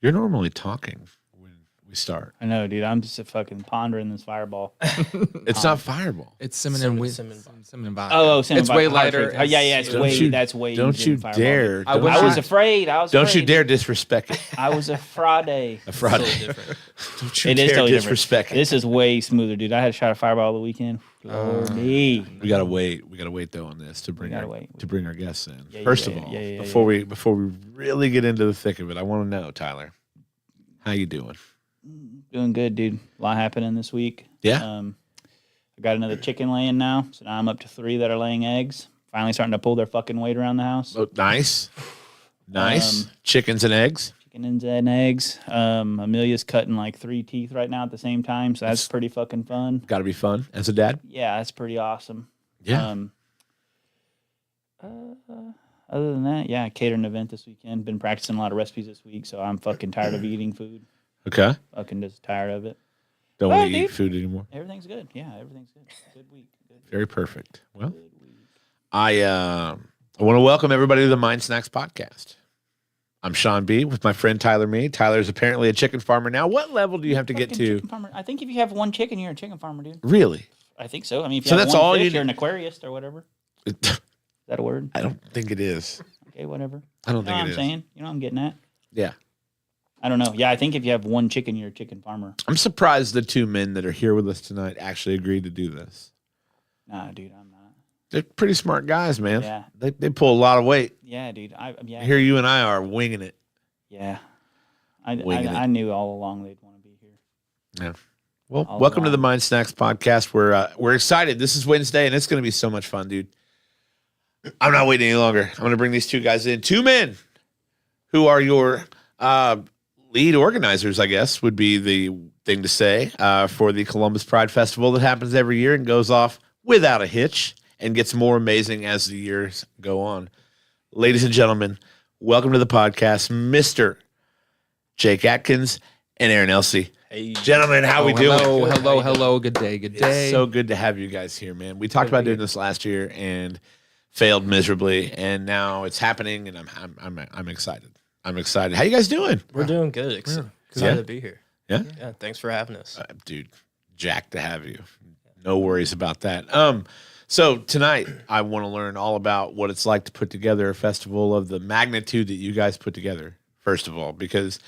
You're normally talking when we start. I know, dude. I'm just fucking pondering this fireball. It's not Fireball. It's cinnamon vodka. Oh, cinnamon It's way vodka, lighter. hard yeah, it's Don't way. you- That's way. Don't easier you than Fireball, dare. dude. I don't wish I you- was afraid. Don't you dare disrespect it. I was a Friday. A Friday. different. Don't you It is dare totally disrespect different. This is way smoother, dude. I had a shot of Fireball the weekend. Lordy. We gotta wait. We gotta wait though on this to bring gotta our wait. to bring our guests in. Yeah, First yeah, of all, yeah, before we really get into the thick of it, I want to know, Tyler, how you doing? Doing good, dude. A lot happening this week. Yeah. I got another chicken laying now, so now I'm up to 3 that are laying eggs. Finally starting to pull their fucking weight around the house. Oh, nice, nice. Chickens and eggs. Chickens and eggs. Amelia's cutting like 3 teeth right now at the same time, so that's pretty fucking fun. Got to be fun as a dad. Yeah, that's pretty awesome. Yeah. Other than that, yeah, catered an event this weekend. Been practicing a lot of recipes this week, so I'm fucking tired of eating food. Okay. Fucking just tired of it. Don't Well, want to eat dude. food anymore. Everything's good. Yeah, everything's good. Good week. Very perfect. Well, I want to welcome everybody to the Mind Snacks podcast. I'm Sean B. with my friend Tyler Mee. Tyler's apparently a chicken farmer now. What level do you have to get Fucking to? chicken farmer. I think if you have one chicken, you're a chicken farmer, dude. Really? I think so. I mean, if you So have that's one all fish, you- you're an aquarist or whatever. Is that a word? I don't think it is. Okay, whatever. I don't You know think what it I'm is. saying? You know what I'm getting at? Yeah. I don't know. Yeah, I think if you have one chicken, you're a chicken farmer. I'm surprised the 2 men that are here with us tonight actually agreed to do this. Nah, dude, I'm not. They're pretty smart guys, man. Yeah. They pull a lot of weight. Yeah, dude. Yeah. Here you and I are winging it. Yeah. Winging it. I knew all along they'd want to be here. Yeah. Well, All welcome to the along. Mind Snacks podcast. We're excited. This is Wednesday, and it's going to be so much fun, dude. I'm not waiting any longer. I'm going to bring these 2 guys in. 2 men who are your lead organizers, I guess, would be the thing to say, for the Columbus Pride Festival that happens every year and goes off without a hitch and gets more amazing as the years go on. Ladies and gentlemen, welcome to the podcast, Mr. Jake Atkins and Aaron Elsey. Hey, Gentlemen, how we doing? Hello. Good day. Good day. It's so good to have you guys here, man. We talked about doing this last year and failed miserably, and now it's happening, and I'm excited. I'm excited. How you guys doing? we're doing good. Excited Yeah. to be here. Yeah? Yeah, thanks for having us. Dude, jacked to have you. No worries about that. So tonight I want to learn all about what it's like to put together a festival of the magnitude that you guys put together, first of all, because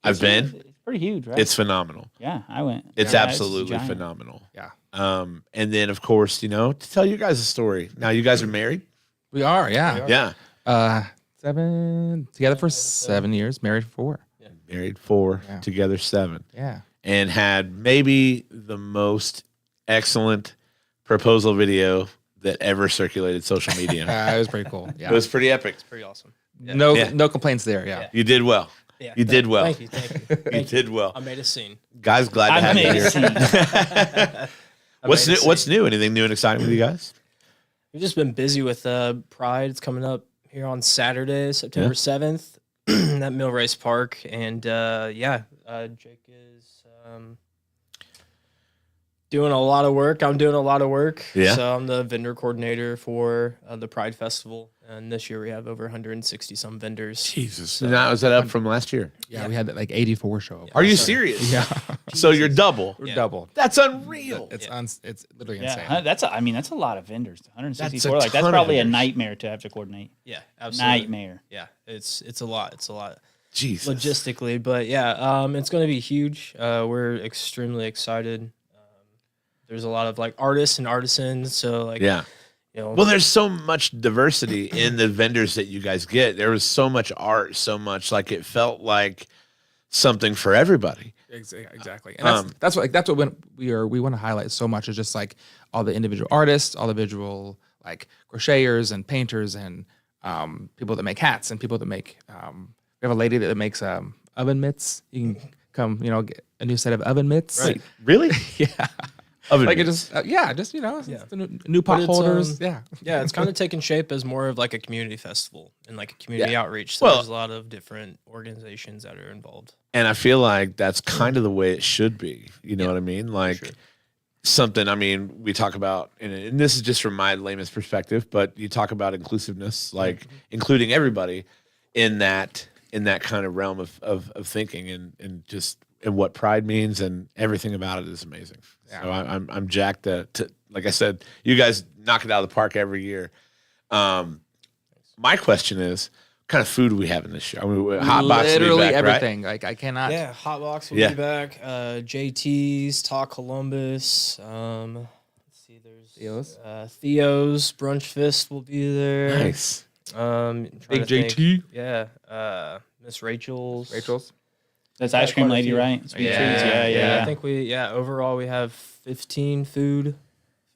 I've been. It's pretty huge, right? It's phenomenal. Yeah, I went. It's Yeah, absolutely giant. phenomenal. Yeah. And then, of course, to tell you guys a story. Now, you guys are married? We are. Yeah. Yeah. 7 together for 7 years, married for 4. Married 4, Yeah. together 7. Yeah. And had maybe the most excellent proposal video that ever circulated social media. It was pretty cool. It Yeah. was pretty epic. Pretty awesome. No Yeah. no complaints there. Yeah. You did well. Yeah, You did well. Thank you. You did well. I made a scene. Guys, glad to I have you made here. a scene. What's made new? a What's new? Anything new and exciting with you guys? We've just been busy with Pride. It's coming up here on Saturday, September 7th at Mill Race Park. And Jake is doing a lot of work. I'm doing a lot of work. Yeah. So I'm the vendor coordinator for the Pride Festival. And this year we have over 160 some vendors. Jesus. Now, is that up from last year? Yeah. We had like 84 show up. Are you serious? Yeah. So you're double. We're Yeah. double. That's unreal. It's literally Yeah, insane. that's a lot of vendors. 164. That's a Like that's ton of probably a vendors. nightmare to have to coordinate. Yeah, absolutely. Nightmare. Yeah, it's a lot. It's a lot. Jesus. Logistically, but yeah, it's going to be huge. We're extremely excited. There's a lot of like artists and artisans, so like Yeah. Well, there's so much diversity in the vendors that you guys get. There was so much art, so much like it felt like something for everybody. Exactly. And that's what we want to highlight so much is just like all the individual artists, all the individual like crocheters and painters and people that make hats and people that make we have a lady that makes oven mitts. You can come, get a new set of oven mitts. Right. Really? Yeah. Oven Like it mitts. just it's the new pot But it's, holders. Yeah. yeah, it's kind of taking shape as more of like a community festival and like a community outreach. So Well- there's a lot of different organizations that are involved. And I feel like that's kind of the way it should be. You know what I mean? Like something, I mean, we talk about, and this is just from my layman's perspective, but you talk about inclusiveness, like including everybody in that in that kind of realm of thinking and just and what pride means and everything about it is amazing. Yeah. So I'm jacked to like I said, you guys knock it out of the park every year. My question is, what kind of food do we have in this year? I mean, hot box will be Literally back, everything. Like I cannot. Yeah, Hot Box will Yeah. be back. JT's, Talk Columbus. Let's see, there's Theo's Brunch Fist will be there. Nice. Big JT. Yeah. Miss Rachel's. That's Yeah, ice cream quite a lady, few. right? Sweet Yeah, treats. Yeah. I think overall we have 15 food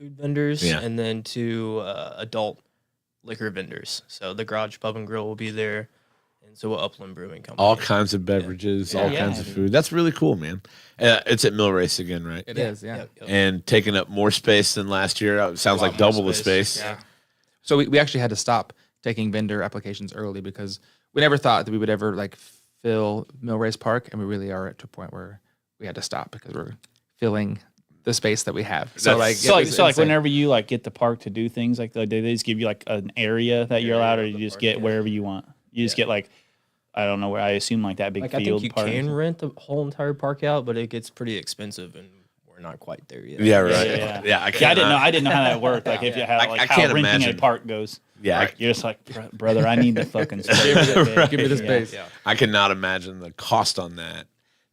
vendors Yeah. and then 2 adult liquor vendors. So the Garage Pub and Grill will be there, and so will Upland Brewing Company. All kinds of beverages, all Yeah, kinds of dude. food. That's really cool, man. It's at Mill Race again, right? It is, yeah. Yep. And taking up more space than last year. It sounds A like lot more double the space. Yeah. So we actually had to stop taking vendor applications early because we never thought that we would ever like fill Millrace Park, and we really are at a point where we had to stop because we're filling the space that we have. So like, So it was like insane. whenever you like get the park to do things like they just give you like an area that you're allowed, or you just get wherever you want. You just get like, I don't know where, I assume like that big Like I field think you part. can rent the whole entire park out, but it gets pretty expensive, and we're not quite there yet. Yeah, right. Yeah. Yeah, I I didn't know how that worked. Like if you have I like how can't renting imagine. a park goes. Yeah, Like, you're just like, brother, I need the fucking space. Give me the space. Yeah. I cannot imagine the cost on that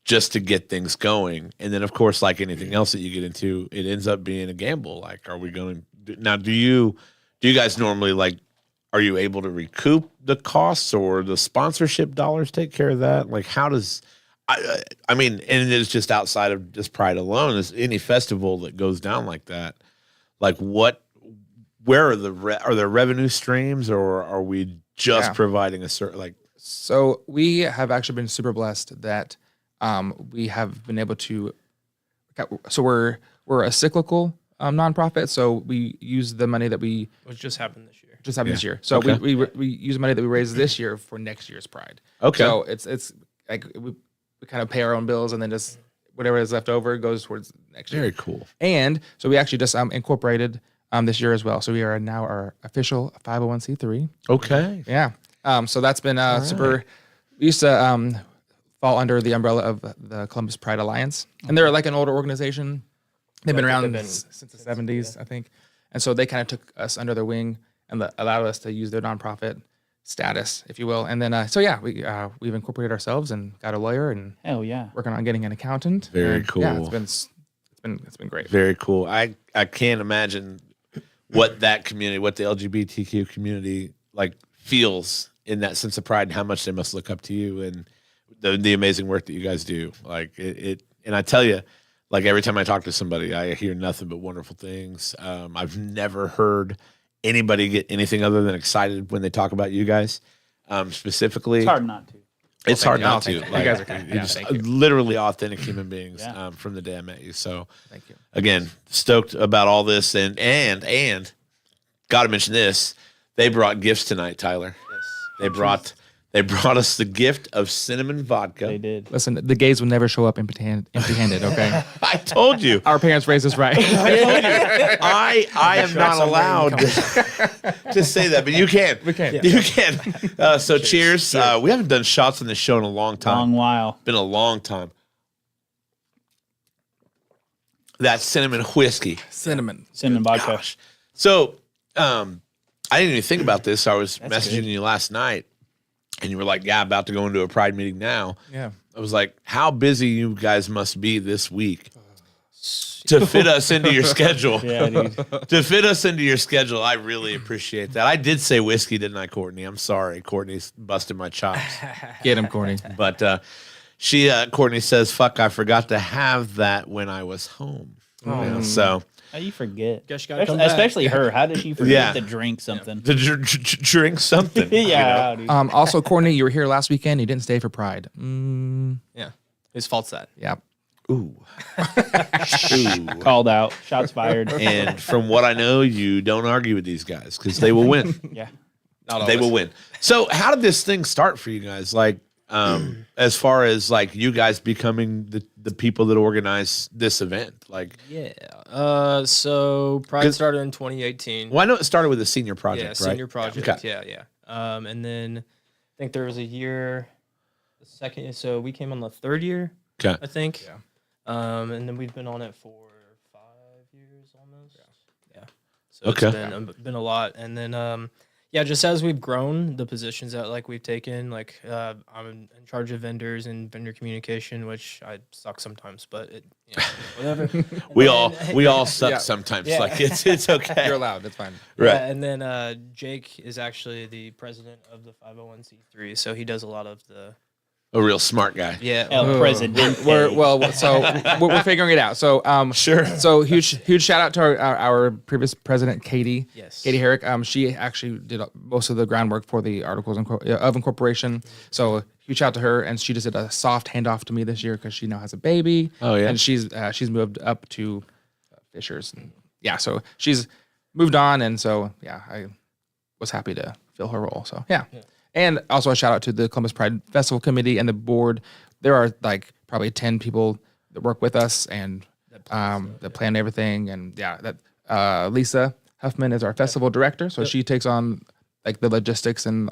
just to get things going. And then, of course, like anything else that you get into, it ends up being a gamble. Like, are we going to now? Do you guys normally like? Are you able to recoup the costs, or the sponsorship dollars take care of that? Like, how does? I mean, and it is just outside of just Pride alone. Is any festival that goes down like that? Like, what? Where are are there revenue streams, or are we just Yeah. providing a certain like? So we have actually been super blessed that we have been able to. So we're a cyclical nonprofit. So we use the money that we Which just happened this year. just happened this year. So Okay. we use money that we raised this year for next year's Pride. Okay. So it's like we kind of pay our own bills, and then just whatever is left over goes towards next year. Very cool. And so we actually just incorporated this year as well. So we are now our official 501c3. Okay. Yeah. So that's been super. We used to fall under the umbrella of the Columbus Pride Alliance, and they're like an older organization. They've been around since the 70s, I think. And so they kind of took us under their wing and allowed us to use their nonprofit status, if you will. And then, we've incorporated ourselves and got a lawyer and Hell yeah. working on getting an accountant. Very And, cool. Yeah, it's been great. Very cool. I can't imagine what that community, what the LGBTQ community like feels in that sense of pride, and how much they must look up to you and the amazing work that you guys do. Like it and I tell you, like every time I talk to somebody, I hear nothing but wonderful things. I've never heard anybody get anything other than excited when they talk about you guys. Specifically, It's hard not to. It's hard you. not Oh, to. thank you. Like, You guys are- you're yeah, just thank you. literally authentic human beings Yeah. from the day I met you. So Thank you. again, stoked about all this, and got to mention this. They brought gifts tonight, Tyler. Yes. They brought us the gift of cinnamon vodka. They did. Listen, the gays will never show up empty-handed, okay? I told you. Our parents raised us right. I am not allowed to say that, but you can. We can. You can. So cheers. We haven't done shots on this show in a long time. Long while. Been a long time. That cinnamon whiskey. Cinnamon. Cinnamon vodka. Gosh. So I didn't even think about this. I was messaging good. you last night, and you were like, yeah, about to go into a Pride meeting now. Yeah. I was like, how busy you guys must be this week to fit us into your schedule. Yeah, dude. To fit us into your schedule. I really appreciate that. I did say whiskey, didn't I, Courtney? I'm sorry. Courtney's busted my chops. Get him, Courtney. But Courtney says, fuck, I forgot to have that when I was home. You know, so How do you forget? Guess you gotta come back. Especially her. How did she forget Yeah. to drink something? to drink something. you know? Yeah, dude. Also, Courtney, you were here last weekend. You didn't stay for Pride. Yeah. His fault's that. Yeah. Ooh. Ooh. Called out. Shots fired. And from what I know, you don't argue with these guys because they will win. Yeah. Not They always. will win. So how did this thing start for you guys? Like, as far as like you guys becoming the people that organize this event, like, Yeah. So Pride started in 2018. well, I know it started with a senior project, Yeah, right? senior project. Okay. Yeah. And then I think there was a year second. So we came on the third year, Okay. I think. Yeah. And then we've been on it for 5 years almost. Yeah. So Okay. it's been a lot. And then yeah, just as we've grown, the positions that like we've taken, like I'm in charge of vendors and vendor communication, which I suck sometimes, but it whatever. We all suck Yeah. sometimes. Yeah. Like it's okay. You're allowed. That's fine. Right. Yeah, and then Jake is actually the president of the 501c3, so he does a lot of the A real smart guy. El Presidente. We're figuring it out. So Sure. So huge shout out to our previous president, Katie. Yes. Katie Herrick. She actually did most of the groundwork for the articles of incorporation. So huge shout out to her, and she just did a soft handoff to me this year because she now has a baby. Oh, yeah? And she's moved up to Fishers. And yeah, so she's moved on, and so yeah, I was happy to fill her role. So yeah. And also a shout out to the Columbus Pride Festival Committee and the board. There are like probably 10 people that work with us and that plan everything. And yeah, that Lisa Huffman is our festival director. So she takes on like the logistics and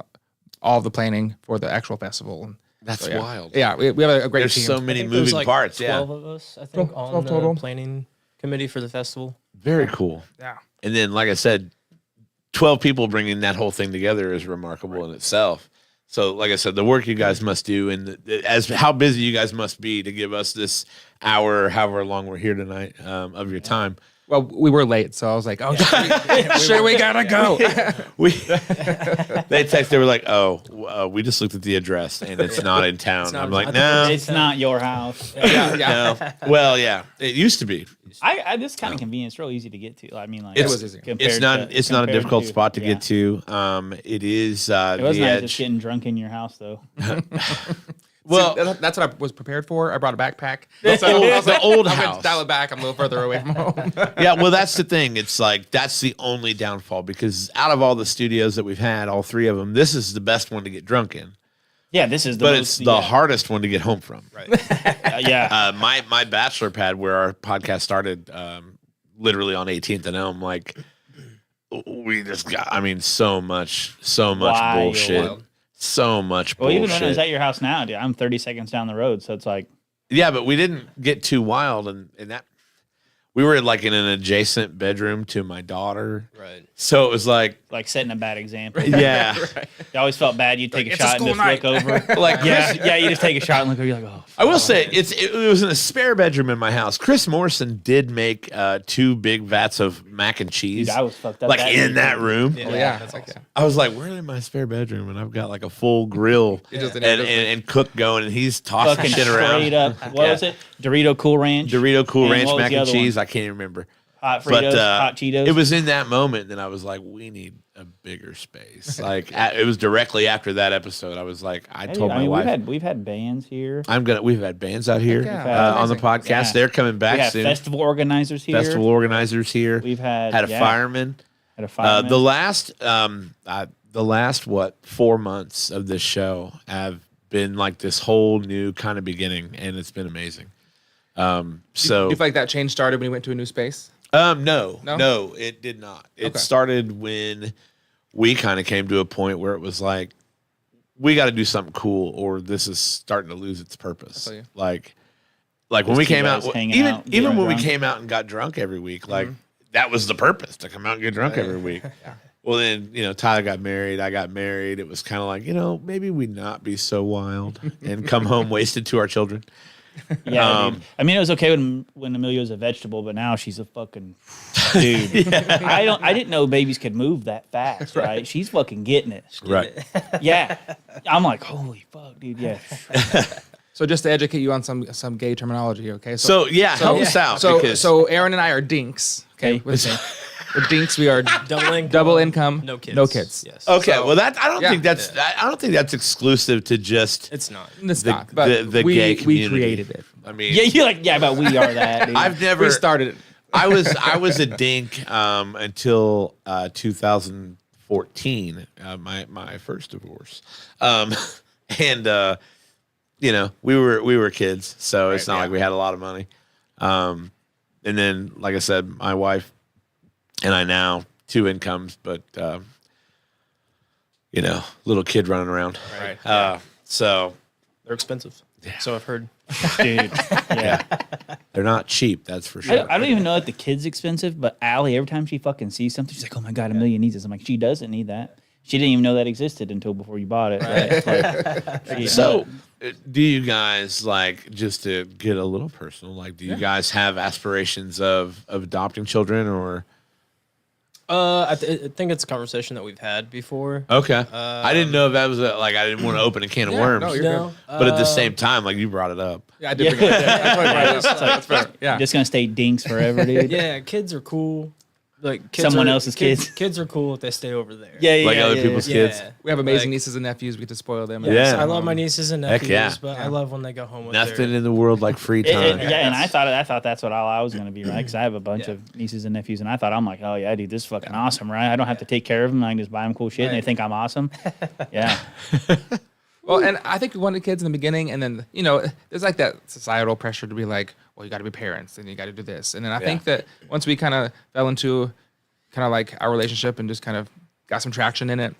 all the planning for the actual festival. And That's so, yeah. wild. Yeah, we have a great There's team. so I many think there's moving like parts. 12 Yeah. of us, I think, 12 on the total. planning committee for the festival. Very cool. Yeah. And then, like I said, 12 people bringing that whole thing together is remarkable in itself. So, like I said, the work you guys must do, and as how busy you guys must be to give us this hour, however long we're here tonight, of your time. Well, we were late, so I was like, "Oh, shit, we gotta go." They text. They were like, "Oh, we just looked at the address and it's not in town." not I'm like, in "No, It's not your house. no." Well, yeah, it used to be. I this kind of convenient. It's real easy to get to. I mean, like It's- was easy. compared It's not. to- It's not a compared difficult to- spot to yeah. get to. It is It was the nice edge. just getting drunk in your house, though. Well, That's what I was prepared for. I brought a backpack. the old I'm house. gonna dial it back. I'm a little further away from home. Yeah, well, that's the thing. It's like that's the only downfall because out of all the studios that we've had, all three of them, this is the best one to get drunk in. Yeah, this is the But most, it's the hardest one to get home from. Right. yeah. My bachelor pad where our podcast started, literally on 18th and Elm, like we just got. I mean, so much Wild. bullshit. So much Well, bullshit. even when I was at your house now, dude, I'm 30 seconds down the road, so it's like Yeah, but we didn't get too wild, and that we were like in an adjacent bedroom to my daughter, Right. so it was like, setting a bad example. yeah, You always felt bad. You'd take a it's a shot and school just look over. like yeah, Chris, yeah. You just take a shot and look over. You're like, oh. I will say it was in a spare bedroom in my house. Chris Morrison did make 2 big vats of mac and cheese, Dude, I was fucked up. like that in day, that too. room. Oh yeah, that's it's like, awesome. I was like, we're in my spare bedroom, and I've got like a full grill It just- and cook going, and he's tossing Fucking shit around. straight up. What Yeah. was it? Dorito Cool Ranch. Dorito Cool And Ranch what was mac the and other one? cheese. I can't even remember. Hot Fritos, hot Cheetos. It was in that moment that I was like, we need a bigger space. Like it was directly after that episode. I was like, I Hey, told I my mean, wife, we've had bands here. we've had bands out here Yeah. on the Amazing. podcast. Yeah. They're coming We back have soon. festival organizers here. Festival organizers here. We've had a fireman. Had a fireman. The last 4 months of this show have been like this whole new kind of beginning, and it's been amazing. Do you feel like that change started when you went to a new space? No, it did not. It Okay. started when we kind of came to a point where it was like, we got to do something cool, or this is starting to lose its purpose. feel you. Like when Just we two came out, guys hanging even out, even getting when we drunk. came out and got drunk every week, like that was the purpose, to come out and get drunk every week. Well, then Tyler got married. I got married. It was kind of like maybe we not be so wild and come home wasted to our children. Yeah, dude. I mean, it was okay when Amelia was a vegetable, but now she's a fucking dude. I didn't know babies could move that fast. Right? She's fucking getting it. Right. Yeah, I'm like, holy fuck, dude. Yeah. So just to educate you on some gay terminology, okay? So help us out. So because Aaron and I are dinks. Okay, Hey. we're dinks. We are double income, No kids. no kids. Yes. okay, so- well that I don't Yeah. think that's I don't think that's exclusive to just It's not. It's the, not. But the we gay we community. created it. I mean, Yeah, you're like, yeah, but we are that. Dude. I've never We started it. I was a dink until 2014, my first divorce, and we were kids, so it's not like we had a lot of money, and then like I said, my wife and I now 2 incomes, but little kid running around, Right. so They're expensive. So I've heard. Dude. Yeah. They're not cheap, that's for sure. I don't even know if the kid's expensive, but Allie, every time she fucking sees something, she's like, "Oh my god, Amelia needs this." I'm like, she doesn't need that. She didn't even know that existed until before you bought it. Right? So, do you guys, like, just to get a little personal, like, do you guys have aspirations of adopting children or? I think it's a conversation that we've had before. Okay. I didn't know if that was I didn't want to open a can of worms. No, you're good. But at the same time, like, you brought it up. Yeah, I did bring it up. That's why I brought it up. That's fair. Yeah. Just gonna stay dinks forever, dude. Yeah, kids are cool. Like Someone else's kids. Kids are cool if they stay over there. Yeah, Like other people's kids. We have amazing nieces and nephews. We get to spoil them. Yeah. I love my nieces and Heck nephews, yeah. but I love when they go home with Nothing in the world like free time. And I thought that's what all I was gonna be, right? Because I have a bunch of nieces and nephews, and I thought I'm like, oh yeah, dude, this is fucking awesome, right? I don't have to take care of them. I can just buy them cool shit, and they think I'm awesome. Yeah. Well, and I think we wanted kids in the beginning, and then there's like that societal pressure to be like, well, you got to be parents, and you got to do this, and then I think that once we kind of fell into kind of like our relationship and just kind of got some traction in it,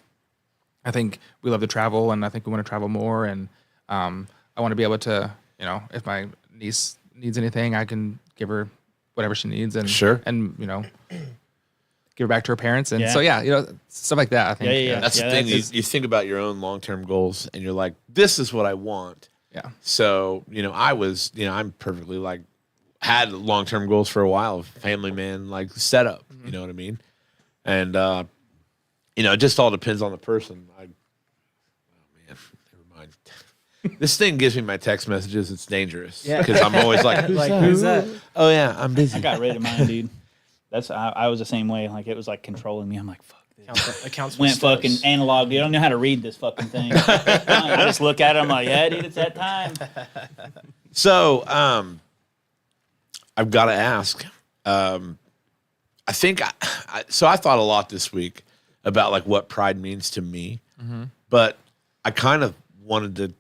I think we love to travel, and I think we want to travel more, and I want to be able to, if my niece needs anything, I can give her whatever she needs, and and give her back to her parents, and so stuff like that. I think That's the thing. You think about your own long-term goals, and you're like, this is what I want. Yeah. So I'm perfectly like had long-term goals for a while, family man like setup. You know what I mean? And it just all depends on the person. Oh man, never mind. This thing gives me my text messages. It's dangerous because I'm always like, who's that? Oh yeah, I'm busy. I got rid of mine, dude. I was the same way. Like it was like controlling me. I'm like, fuck this. Accounts Went fucking analog, dude. I don't know how to read this fucking thing. I just look at it. I'm like, yeah, dude, it's that time. So, I've got to ask. I think I thought a lot this week about like what pride means to me, but I kind of wanted to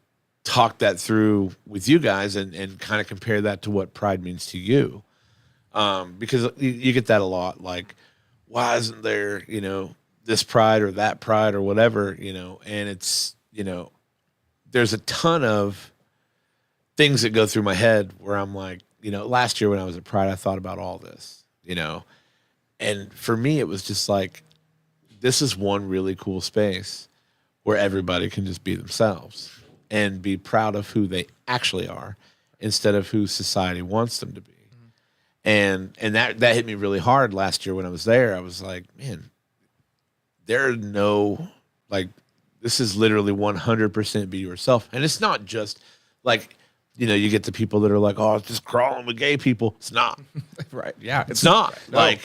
talk that through with you guys and kind of compare that to what pride means to you. Because you get that a lot, like, why isn't there, this pride or that pride or whatever, and it's, there's a ton of things that go through my head where I'm like, last year when I was at Pride, I thought about all this, and for me, it was just like, this is one really cool space where everybody can just be themselves and be proud of who they actually are instead of who society wants them to be. And that hit me really hard last year when I was there. I was like, man, there are no, like, this is literally 100% be yourself. And it's not just like, you get the people that are like, oh, it's just crawling with gay people. It's not. Right. Yeah. It's not. No, like,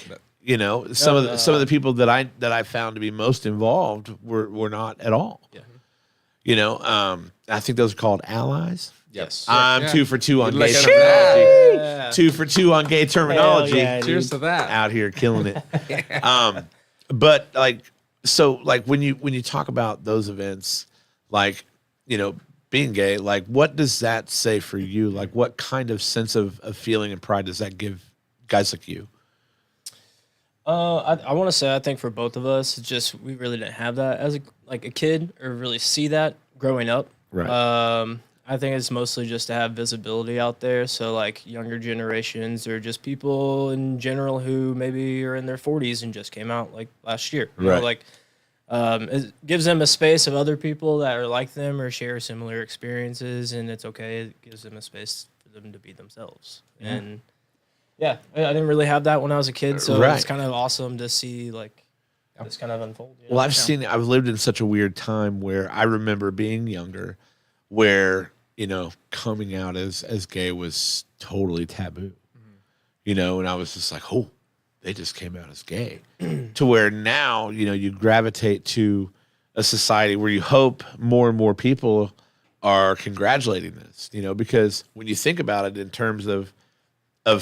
some of the people that I found to be most involved were not at all. Yeah. I think those are called allies. Yes. I'm 2 for 2 on gay Look at terminology. that. 2 for 2 on gay terminology. Yeah, Cheers to that. Out here killing it. But when you talk about those events, like, being gay, like, what does that say for you? Like, what kind of sense of feeling and pride does that give guys like you? I want to say I think for both of us, it's just we really didn't have that as a kid or really see that growing up. Right. I think it's mostly just to have visibility out there. So like younger generations or just people in general who maybe are in their 40s and just came out like last year. You know, like it gives them a space of other people that are like them or share similar experiences, and it's okay. It gives them a space for them to be themselves. Yeah. And I didn't really have that when I was a kid, so it's kind of awesome to see like this kind of unfold. Well, I've lived in such a weird time where I remember being younger, where coming out as gay was totally taboo, and I was just like, oh, they just came out as gay, to where now you gravitate to a society where you hope more and more people are congratulating this, because when you think about it in terms of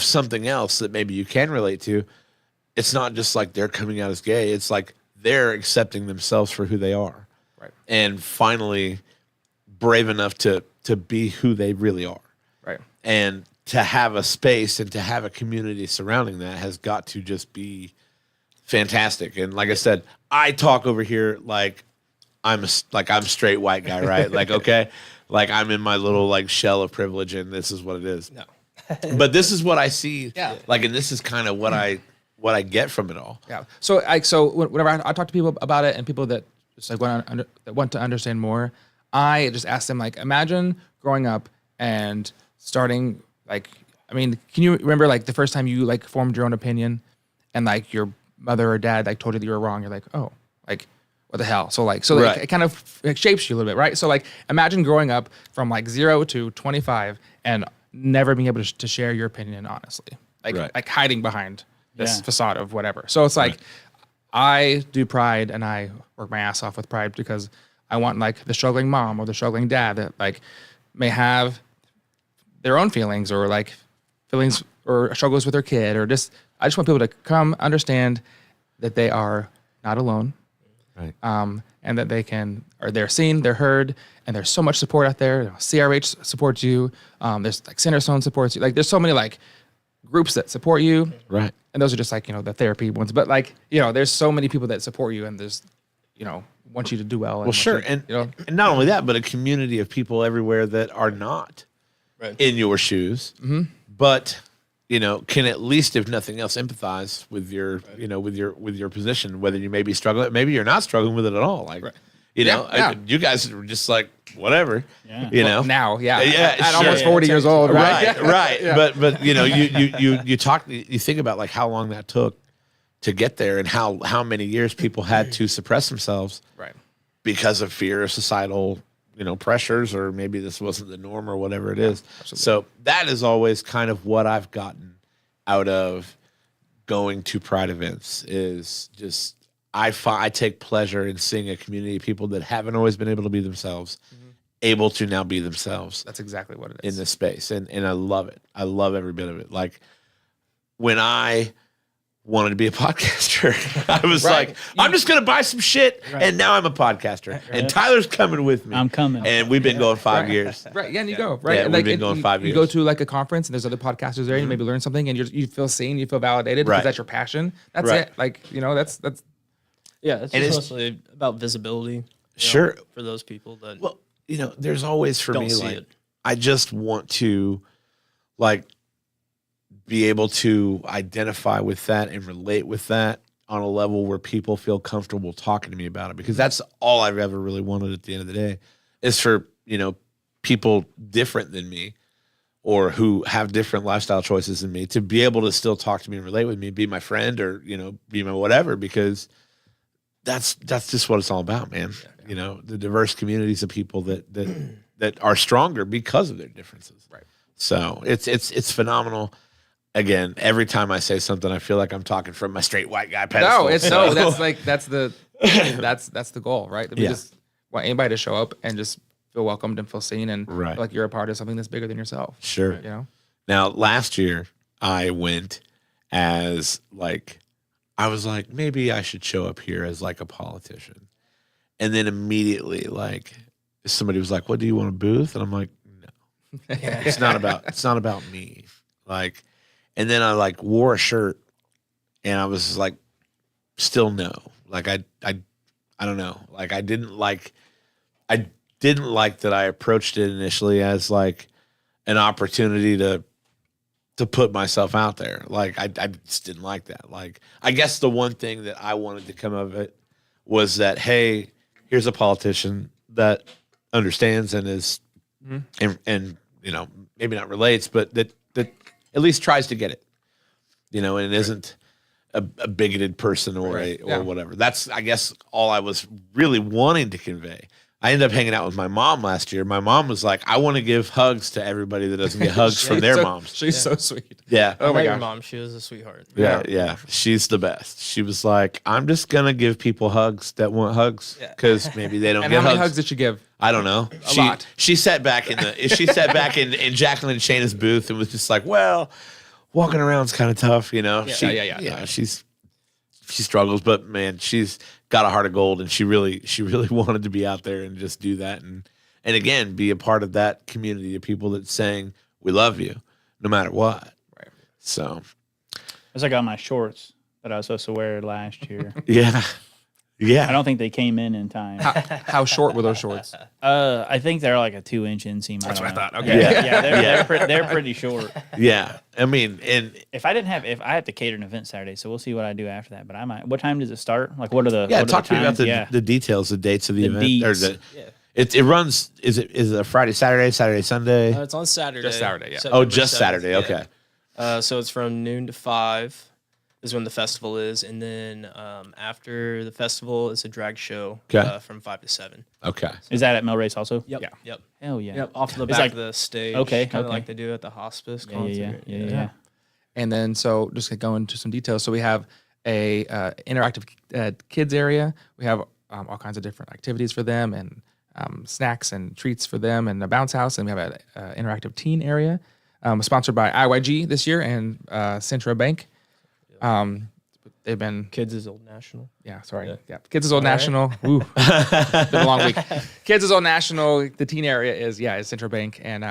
something else that maybe you can relate to, it's not just like they're coming out as gay. It's like they're accepting themselves for who they are. Right. And finally brave enough to be who they really are. Right. And to have a space and to have a community surrounding that has got to just be fantastic. And like I said, I talk over here like I'm straight white guy, right? Like, okay. like I'm in my little like shell of privilege and this is what it is. No. But this is what I see. Yeah. Like, and this is kind of what I get from it all. Yeah. So whenever I talk to people about it and people that just like want to understand more, I just ask them like, imagine growing up and starting like, I mean, can you remember like the first time you like formed your own opinion and like your mother or dad like told you that you were wrong? You're like, oh, like what the hell? So like, Right. it kind of it shapes you a little bit, right? So like, imagine growing up from like 0 to 25 and never being able to share your opinion honestly, like hiding behind this facade of whatever. So it's like, I do Pride and I work my ass off with Pride because I want like the struggling mom or the struggling dad that like may have their own feelings or like feelings or struggles with their kid or just, I just want people to come understand that they are not alone. Right. And that they're seen, they're heard, and there's so much support out there. CRH supports you. There's like Centerstone supports you. Like there's so many like groups that support you. Right. And those are just like, the therapy ones. But like, there's so many people that support you and there's, want you to do well. Well, sure. And not only that, but a community of people everywhere that are not in your shoes, but can at least, if nothing else, empathize with your, with your position, whether you may be struggling, maybe you're not struggling with it at all. Like, you guys are just like, whatever, now, at almost 40 years old. Right. Right. Yeah. But, you think about like how long that took to get there and how many years people had to suppress themselves because of fear of societal pressures, or maybe this wasn't the norm or whatever it is. Absolutely. So that is always kind of what I've gotten out of going to Pride events is just, I take pleasure in seeing a community of people that haven't always been able to be themselves, able to now be themselves. That's exactly what it is. In this space. And I love it. I love every bit of it. Like when I wanted to be a podcaster, I was like, I'm just going to buy some shit. And now I'm a podcaster. And Tyler's coming with me. I'm coming. And we've been going 5 years. Right. Yeah. And you go. Right. Yeah, and we've been going 5 years. You go to like a conference and there's other podcasters there and you maybe learn something and you feel seen, you feel validated because that's your passion. That's it. Like, that's. Yeah. It's just mostly about visibility. Sure. For those people that. Well, there's always for me, like, it. I just want to like be able to identify with that and relate with that on a level where people feel comfortable talking to me about it, because that's all I've ever really wanted at the end of the day is for, people different than me or who have different lifestyle choices than me to be able to still talk to me and relate with me, be my friend or, be my whatever, because that's just what it's all about, man. The diverse communities of people that are stronger because of their differences. Right. So it's phenomenal. Again, every time I say something, I feel like I'm talking from my straight white guy pedestal. That's the goal, right? We just want anybody to show up and just feel welcomed and feel seen and feel like you're a part of something that's bigger than yourself. Sure. Now, last year I went as like, I was like, maybe I should show up here as like a politician. And then immediately, like, somebody was like, "What, do you want a booth?" And I'm like, "No, it's not about me." Like, and then I like wore a shirt, and I was like, still no. Like I don't know. Like I didn't like that I approached it initially as like an opportunity to put myself out there. Like I just didn't like that. Like I guess the one thing that I wanted to come of it was that, hey, here's a politician that understands and is and maybe not relates, but that at least tries to get it, and it isn't a bigoted person or whatever. That's, I guess, all I was really wanting to convey. I ended up hanging out with my mom last year. My mom was like, I want to give hugs to everybody that doesn't get hugs from their moms. She's so sweet. Yeah. Oh my God. Your mom, she was a sweetheart. Yeah. She's the best. She was like, I'm just going to give people hugs that want hugs because maybe they don't and get how hugs. many hugs did you give? I don't know. A lot. She sat back in in Jacqueline and Shayna's booth and was just like, well, walking around's kind of tough, Yeah. She struggles, but man, she's got a heart of gold, and she really wanted to be out there and just do that, and again, be a part of that community of people that's saying we love you no matter what. Right. So, as I got my shorts that I was supposed to wear last year. Yeah. Yeah. I don't think they came in time. How short were those shorts? I think they're like a 2-inch inseam. That's what I thought. Yeah, Okay. they're pretty short. Yeah. I mean, and If I have to cater an event Saturday, so we'll see what I do after that. But I might. What time does it start? Like, what are the? yeah, what are talk to me about times? the details, the dates of the event. deets. It runs. Is it a Friday, Saturday, Sunday? It's on Saturday. Just Saturday, yeah. Oh, September just 7th, Saturday. yeah. Okay. So it's from noon to 5 is when the festival is, and then after the festival is a drag show from 5 to 7. Okay. Is that at Mill Race also? Yep. Yeah. Yep. Hell yeah. Yep. Off the It's back like- of the stage. Okay, Kind of okay. like they do at the hospice Yeah, concert. yeah. And then, so just to go into some details. So we have a interactive kids area. We have all kinds of different activities for them, and snacks and treats for them, and a bounce house. And we have an interactive teen area, sponsored by IYG this year and Centra Bank. They've been Kids is Old National. yeah. Kids is Old National. Woo. Been a long week. Kids is Old National. The teen area is Central Bank, and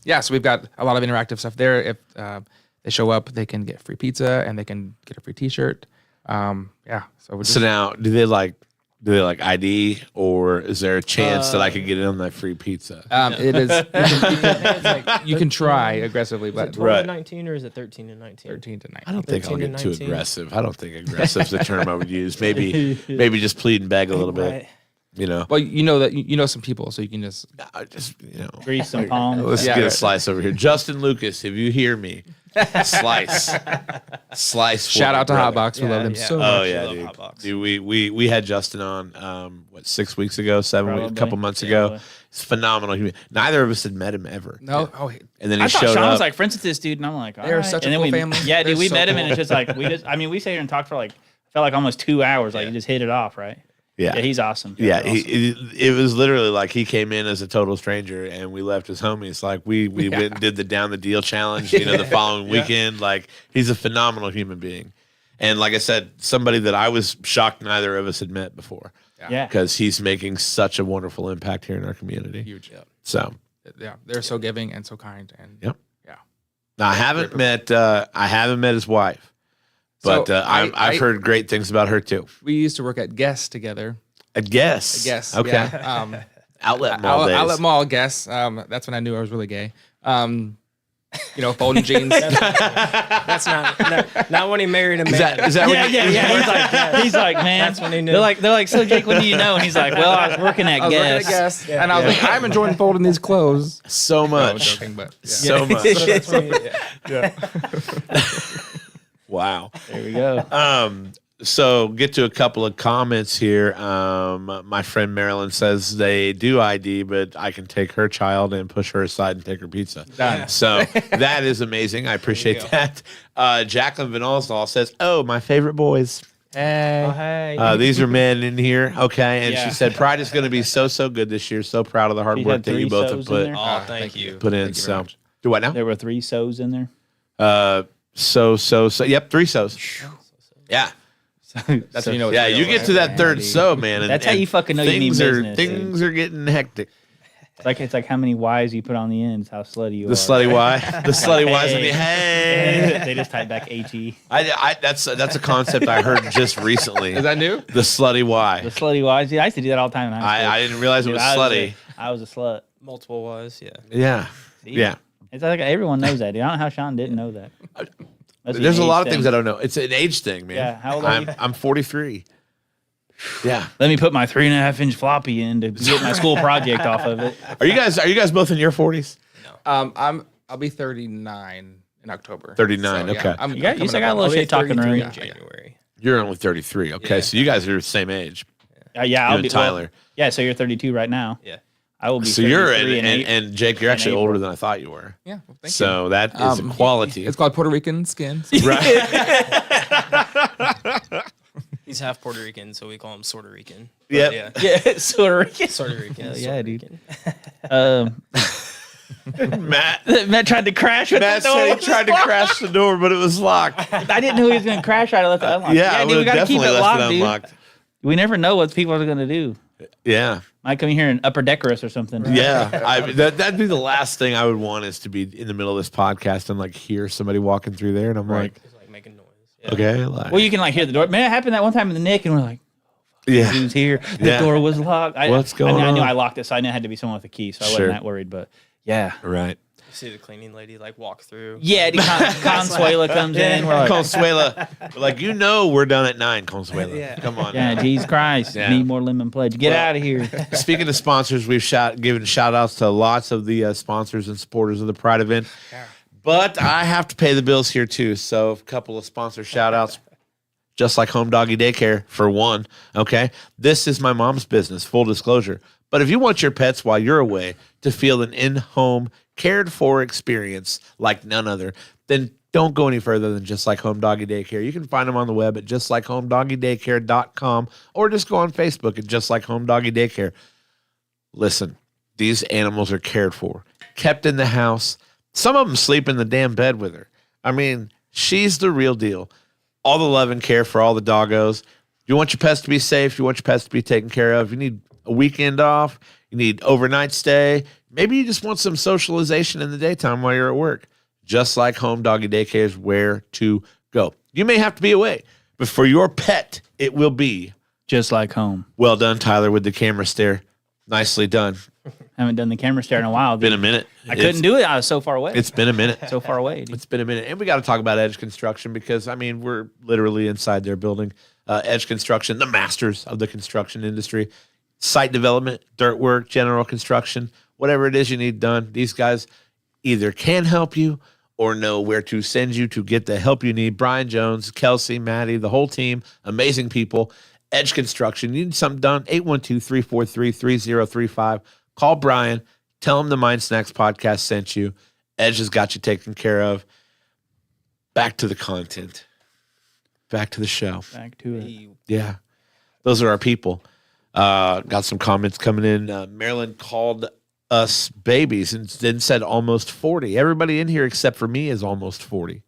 so we've got a lot of interactive stuff there. If they show up, they can get free pizza and they can get a free T-shirt. So we're just, So now, do they like ID, or is there a chance that I could get in on that free pizza? it is you can try aggressively, Is it but 12 and 19 or is it 13 and 19? 13 to 19. I don't think I'll 13 get to too 19. aggressive. I don't think aggressive is the term I would use. Maybe just plead and beg a little bit. Right. You know, Well, you know that you know some people, so you can just I just Grease some palms. let's Yeah, get a right. slice over here. Justin Lucas, if you hear me, slice. For shout my out to brother. Hotbox. We love them so Oh much. yeah, love dude. Hotbox. Dude, we had Justin on 6 weeks ago, 7 weeks, a Probably. couple months Yeah, ago. probably. It's phenomenal. Neither of us had met him ever. No, And then he I thought showed Sean up. was like friends with this dude, and I'm like, They're all right. such a and then cool we, family. Yeah, dude, They're we so met him, cool. and it's just like we sat here and talked for like felt like almost 2 hours. Like you just hit it off, right? Yeah. Yeah, he's awesome. Yeah, They're awesome. it was literally like he came in as a total stranger and we left as homies. Like we went and did the Down the Deal challenge, the following weekend. Like he's a phenomenal human being. And like I said, somebody that I was shocked neither of us had met before. Yeah. Because he's making such a wonderful impact here in our community. Huge. So Yeah, they're so giving and so kind. And Yep. yeah. now I haven't met his wife. But So, I've heard great things about her too. We used to work at Guess together. I guess. Okay. Yeah. Outlet Mall days. Outlet Mall, Guess. That's when I knew I was really gay. Folding jeans. That's not when he married a man. Is that Yeah, what yeah. He's like, man. That's when he knew. They're like, so Jake, when do you know? And he's like, well, I was working at I was working at Guess. Guess, and I was like, I'm enjoying folding these clothes. so No, I was much? joking, but yeah. So much. So that's when he- Wow. There we go. So get to a couple of comments here. My friend Marilyn says they do ID, but I can take her child and push her aside and take her pizza. Done. So that is amazing. I appreciate that. Jacqueline Van Alsdahl says, "Oh, my favorite boys. Hey. Oh, hey. These are men in here, okay." And Yeah. she said, "Pride is going to be so good this year. So proud of the hard She work had that you 3 both so's have in put there? Oh, thank you. put in." Thank you very So much. do what now? There were 3 so's in there. So. Yep, 3 so's. Yeah. That's when you know. It's Yeah, real, you get right? to that third so, man. And, That's how you fucking know you mean things are business, dude. things are getting hectic. It's like how many Y's you put on the ends, how slutty you The are. slutty Y, the slutty Y's in the Hey. hey. They just type back HE. That's a concept I heard just recently. Is that new? The slutty The Y. slutty Y's. Yeah, I used to do that all the time in high school. I didn't realize it Dude, was I slutty. I was a slut. Multiple wise, yeah. Yeah, See? yeah. It's like everyone knows that. Dude. I don't know how Sean didn't know that. Must be There's an a lot age of things thing. I don't know. It's an age thing, man. Yeah, how old are you? I'm 43. Yeah. Let me put my 3.5-inch floppy in to get my school project off of it. Are you guys both in your 40s? I'll be 39 in October. 39, okay. I'm You got- coming you still up got a on- little I'll be shit talking 33 room. in January. You're only 33. Okay, Yeah. so you guys are the same age. Yeah, You I'll and be Tyler. well, yeah, so you're 32 right now. Yeah. I will be. So you're 33 and Jake, you're actually April. older than I thought you were. Yeah. Well, thank you. So that is a quality. It's called Puerto Rican skin. Right. He's half Puerto Rican, so we call him Sorta Rican. Yep. Yeah. Yeah, sort of. Sorta Rican. Hell yeah, Sorta dude. Rican. Matt Matt tried to crash with Matt the door. said he tried to crash the door, but it was locked. I didn't know he was going to crash right. I left it unlocked. Yeah, I dude, would we have got to keep definitely it left locked, it dude. unlocked. We never know what people are going to do. Yeah. Might come in here and upper decker us or something. Yeah. That'd be the last thing I would want is to be in the middle of this podcast and like hear somebody walking through there, and I'm like, He's like making noise. Yeah. okay, like, Well, you can like hear the door. Man, it happened that one time in the Nick, and we're like, Yeah. Who's here? The Yeah. door was locked. What's going I knew on? I locked it, so I knew it had to be someone with a key, so I Sure. wasn't that worried. But yeah. Right. You see the cleaning lady like walk through. Yeah, Consuela comes in. We're like, Consuela, we're like, we're done at 9, Consuela. Yeah. Come on. yeah, Jesus Christ. Yeah. Need more lemon pledge. Get out of here. Speaking of sponsors, we've given shout outs to lots of the sponsors and supporters of the Pride event. But I have to pay the bills here too. So a couple of sponsor shout outs. Just like Home Doggy Daycare, for one. Okay. This is my mom's business, full disclosure. But if you want your pets while you're away to feel an in-home, cared for experience like none other, then don't go any further than Just Like Home Doggy Daycare. You can find them on the web at justlikehomedoggy.com or just go on Facebook at Just Like Home Doggy Daycare. Listen, these animals are cared for, kept in the house. Some of them sleep in the damn bed with her. I mean, she's the real deal. All the love and care for all the doggos. You want your pets to be safe. You want your pets to be taken care of. You need a weekend off. You need overnight stay. Maybe you just want some socialization in the daytime while you're at work. Just Like Home Doggy Daycare is where to go. You may have to be away, but for your pet, it will be Just like home. well done, Tyler, with the camera stare. Nicely done. Haven't done the camera stare in a while. Been a minute. I couldn't do it. I was so far away. It's been a minute. so far away. Dude. It's been a minute. And we got to talk about Edge Construction because, I mean, we're literally inside their building. Edge Construction, the masters of the construction industry. Site development, dirt work, general construction, whatever it is you need done. These guys either can help you or know where to send you to get the help you need. Brian Jones, Kelsey, Maddie, the whole team, amazing people. Edge Construction, you need something done, 812-343-3035. Call Brian. Tell him the Mind Snacks podcast sent you. Edge has got you taken care of. Back to the content. Back to the show. Back to it. Yeah. Those are our people. Got some comments coming in. Marilyn called us babies and then said almost 40. Everybody in here except for me is almost 40.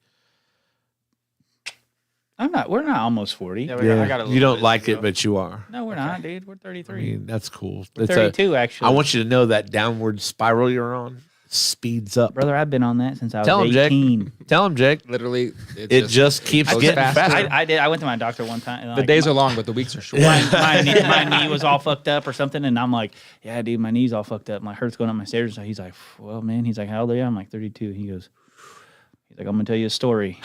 We're not almost 40. Yeah, Yeah. I got a little You don't bit like to it, go. but you are. No, we're not, dude. We're I 33. mean, that's cool. We're It's 32, actually. I want you to know that downward spiral you're on speeds up. Brother, I've been on that since I was Tell him, Jake. 18. Tell him, Jake. Literally, It just keeps goes getting faster. faster. I did. I went to my doctor one time. And the like, days are long, but the weeks are short. my knee was all fucked up or something, and I'm like, yeah, dude, my knee's all fucked up. My hurt's going up my stairs. So he's like, well, man, he's like, how old are you? I'm like 32. He goes, he's like, I'm gonna tell you a story.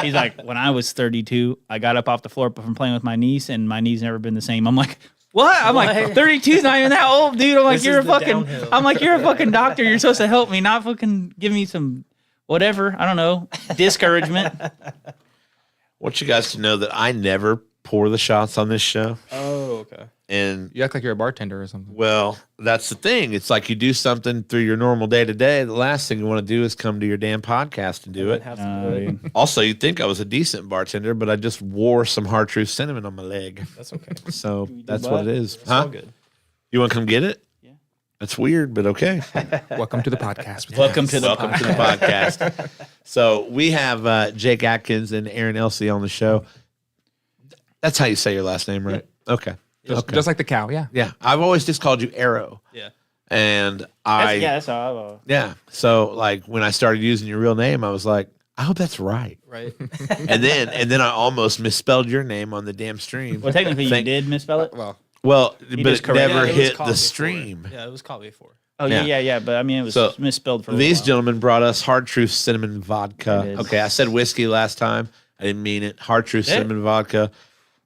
He's like, when I was 32, I got up off the floor from playing with my niece, and my knee's never been the same. I'm like, what? I'm like, 32's not even that old, dude. I'm like, This you're a is the fucking. downhill. I'm like, you're a fucking doctor. You're supposed to help me, not fucking give me some whatever. I don't know, discouragement. I want you guys to know that I never pour the shots on this show. Oh, okay. And You act like you're a bartender or something. well, that's the thing. It's like you do something through your normal day to day. The last thing you want to do is come to your damn podcast and do it. Have to do it. Dude. Also, you'd think I was a decent bartender, but I just wore some Hard Truth cinnamon on my leg. That's okay. So that's what it is. It's all Huh? good. You want to come get it? Yeah. That's weird, but okay. Welcome to the podcast. Welcome to the Welcome to the podcast. So we have Jake Atkins and Aaron Elsey on the show. That's how you say your last name, right? Okay. Okay. Just like the cow, yeah. Yeah. I've always just called you Arrow. Yeah. And That's all. yeah. So like when I started using your real name, I was like, I hope that's right. Right. And then I almost misspelled your name on the damn stream. Well, technically, you did misspell it. Well, Well, but just it corrected never it. It was hit caught the before. stream. Yeah, it was caught before. Oh yeah. But I mean, it was So, misspelled for a These little while. gentlemen brought us Hard Truth Cinnamon Vodka. It is. Okay, I said whiskey last time. I didn't mean it. Hard Truth Yeah. Cinnamon Vodka.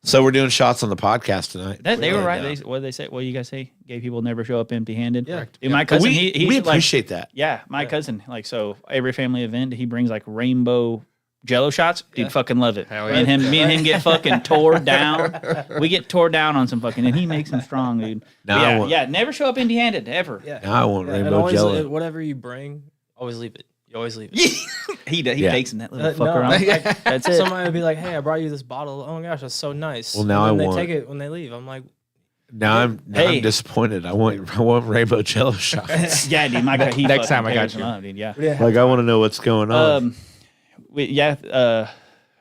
So we're doing shots on the podcast tonight. They were right. Yeah. What did they say? What do you guys say? Gay people never show up empty-handed. Yeah. Dude, my cousin, we he's like, appreciate that. yeah, my cousin, like, so every family event, he brings like rainbow Jello shots. Dude, Yeah. fucking love it. Hell Me and him get fucking tore down. We get tore down on some fucking, and he makes them strong, dude. Now I yeah, want- yeah, never show up empty-handed ever. Yeah. Now I want Yeah, and rainbow always, jello. whatever you bring, always leave it. You always leave it. He Yeah. takes in that little No, fucker on. like, That's it. somebody would be like, "Hey, I brought you this bottle. Oh my gosh, that's so nice." Well, now and then I want- they take it when they leave. I'm like, Now I'm Hey. disappointed. I want rainbow jello shots. Yeah, dude, my guy, he Next fucking time I got tears them you. up, dude, yeah. Like I want to know what's going on.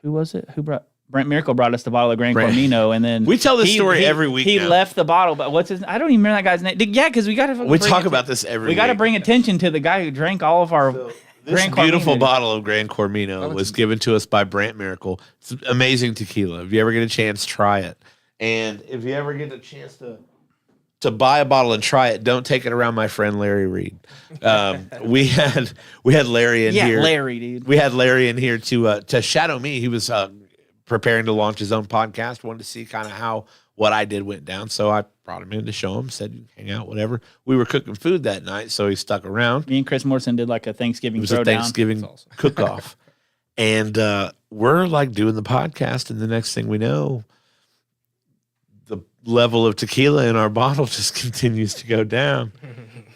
Who was it? Who brought Brent Miracle brought us the bottle of Gran Brent. Cornino, and then We tell this story every week He now. left the bottle, but what's his? I don't even remember that guy's name. Yeah, because we got to. we talk about this every We got to week. bring attention to the guy who drank all of our This Gran beautiful Cornino. bottle of Gran Cormino was given to us by Brant Miracle. It's amazing tequila. If you ever get a chance, try it. And if you ever get a chance to buy a bottle and try it, don't take it around my friend Larry Reed. We had Larry in here. Larry, dude. We had Larry in here to shadow me. He was preparing to launch his own podcast. Wanted to see kind of how what I did went down. So I brought him in to show him. Said hang out, whatever. We were cooking food that night, so he stuck around. Me and Chris Morrison did like a Thanksgiving It was a throwdown. Thanksgiving cook-off, and we're like doing the podcast, and the next thing we know, the level of tequila in our bottle just continues to go down.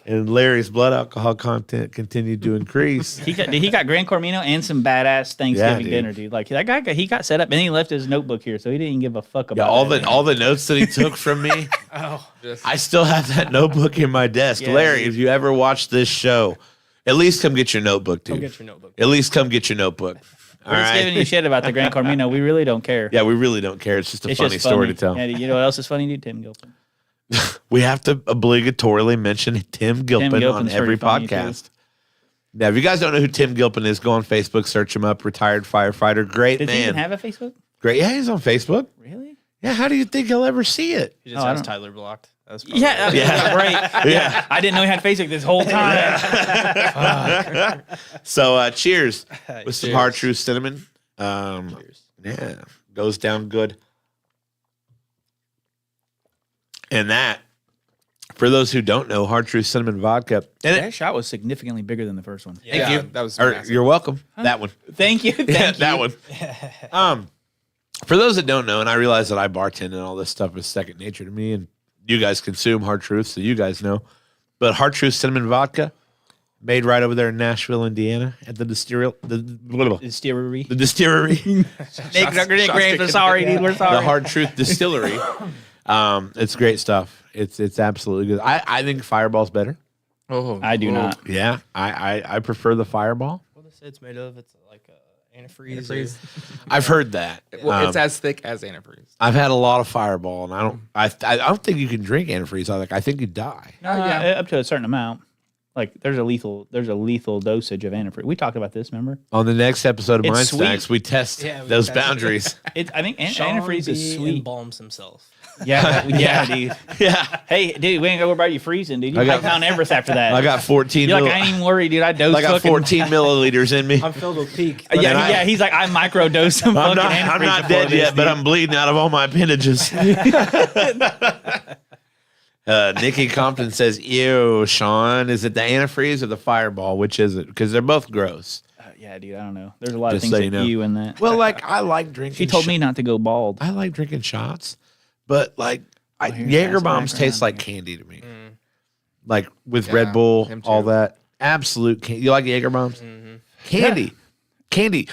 And Larry's blood alcohol content continued to increase. He got Gran Cormino and some badass Thanksgiving dude. dinner, dude. Like that guy, he got set up and he left his notebook here, so he didn't give a fuck about all the notes that he took from me. I still have that notebook in my desk. Yeah, Larry, dude. if you ever watch this show, at least come get your notebook, dude. Come get your notebook. At least come get your notebook. All We're just right. giving you shit about the Gran Cormino. We really don't care. Yeah, we really don't care. It's just a It's funny just story to tell. Yeah, you know what else is funny, dude? Tim Gilpin. We have to obligatorily mention Tim Gilpin on Gilpin's every pretty funny, podcast. Now, if you guys don't know who Tim Gilpin is, go on Facebook, search him up. Retired firefighter, great Does he even man. have a Facebook? Great, yeah, he's on Facebook. Really? Yeah, how do you think he'll ever see it? He just I has don't- Tyler blocked. That's probably Yeah, Yeah. great. Yeah. I didn't know he had Facebook this whole time. So, cheers with some Cheers. Hard Truth Cinnamon. Cheers. Yeah, goes down good. And that, for those who don't know, Hard Truth Cinnamon Vodka. And That shot was significantly bigger than the first one. thank Yeah, you. that was Or, massive. you're welcome. That one. Thank you. Thank Yeah, you. that one. For those that don't know, and I realize that I bartend and all this stuff is second nature to me, and you guys consume Hard Truth, so you guys know. But Hard Truth Cinnamon Vodka, made right over there in Nashville, Indiana, at the distillery. Distillery. The distillery. Nick, Graham, we're sorry, dude. We're sorry. The Hard Truth Distillery. It's great stuff. It's absolutely good. I think Fireball's better. Oh, I do not. Yeah, I prefer the Fireball. What is it's made of? It's like antifreeze. Antifreeze. I've heard that. Well, it's as thick as antifreeze. I've had a lot of Fireball, and I don't think you can drink antifreeze. I think you die. Up to a certain amount. Like there's a lethal dosage of antifreeze. We talked about this, remember? On the next episode of It's Mind sweet. Snacks, we test Yeah, we those test it. boundaries. I think Sean antifreeze is B. sweet. Embalms himself. Yeah, yeah, dude. Yeah, Hey, dude, we ain't gonna worry about you freezing, dude. You I hike got- Mount Everest after that. I got 14. You're like, I ain't even worried, dude. I dose I got fucking. 14 milliliters in me. I'm filled with peak. Yeah, And I- yeah. He's like, I microdose some I'm fucking not antifreeze dead before yet, this, but dude. I'm bleeding out of all my appendages. Nikki Compton says, "Ew, Sean, is it the antifreeze or the Fireball? Which is it? Because they're both gross." Yeah, dude. I don't know. There's a lot of Just things so that you know. you in that. Well, like I like drinking. She told me not to go bald. I like drinking shots, but like here's Jaeger fast bombs background. taste like candy to me. Mm. Like with Yeah, Red Bull, him all too. that absolute candy. You like Jaeger bombs? Mm-hmm. Candy, candy.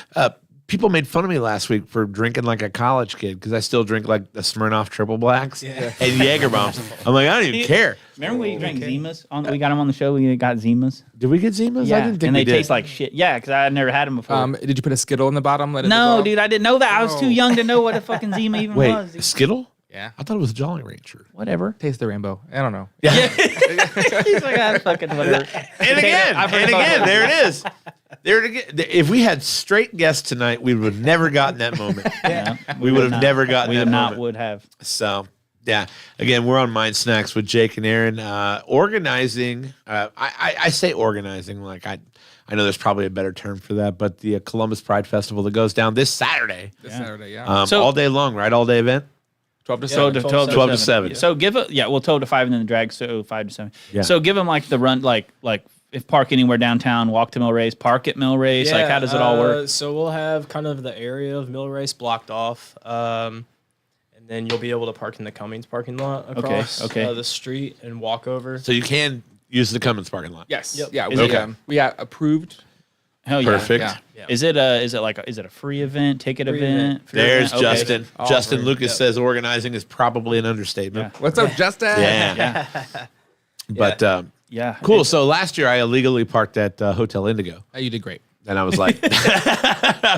People made fun of me last week for drinking like a college kid because I still drink like the Smirnoff Triple Blacks and Jaeger bombs. I'm like, I don't even care. Remember we drank Zimas? We got them on the show. We got Zimas. Did we get Zimas? I didn't think and we they did. taste like shit. Yeah, because I had never had them before. Did you put a Skittle in the bottom? Let it no, dissolve? dude, I didn't know that. I was too Oh. young to know what a fucking Zima even Wait, was. Dude. Skittle? Yeah. I thought it was Jolly Rancher. Whatever. Taste the rainbow. I don't know. Yeah. He's like, ah, fucking whatever. And again, I've heard about it. there it is. There it again. If we had straight guests tonight, we would have never gotten that moment. Yeah, We would have never gotten We that would not moment. would have. So, yeah. Again, we're on Mind Snacks with Jake and Aaron. Organizing. I say organizing like I know there's probably a better term for that, but the Columbus Pride Festival that goes down this Saturday, This Saturday, yeah. So- all day long, right? All day event. 12 to 12 7. to 12 to 7. So give it, yeah, well, 12 to 5 and then the drag, so 5 to 7. Yeah. So give them like the run, like if park anywhere downtown, walk to Mill Race, park at Mill Race. Like, how does it all work? So we'll have kind of the area of Mill Race blocked off, and then you'll be able to park in the Cummings parking lot across okay. the street and walk over. So you can use the Cummins parking lot. Yes. Yep. Yeah. Is We, it- we got approved. Hell yeah. Perfect. Yeah. Yeah. Is it a free event, ticket Free event? event. Free There's event? Okay. Justin. All Justin free. Lucas Yep. says organizing is probably an understatement. What's up, Justin? Yeah. But Yeah. cool. So last year I illegally parked at Hotel Indigo, You did great. and I was like,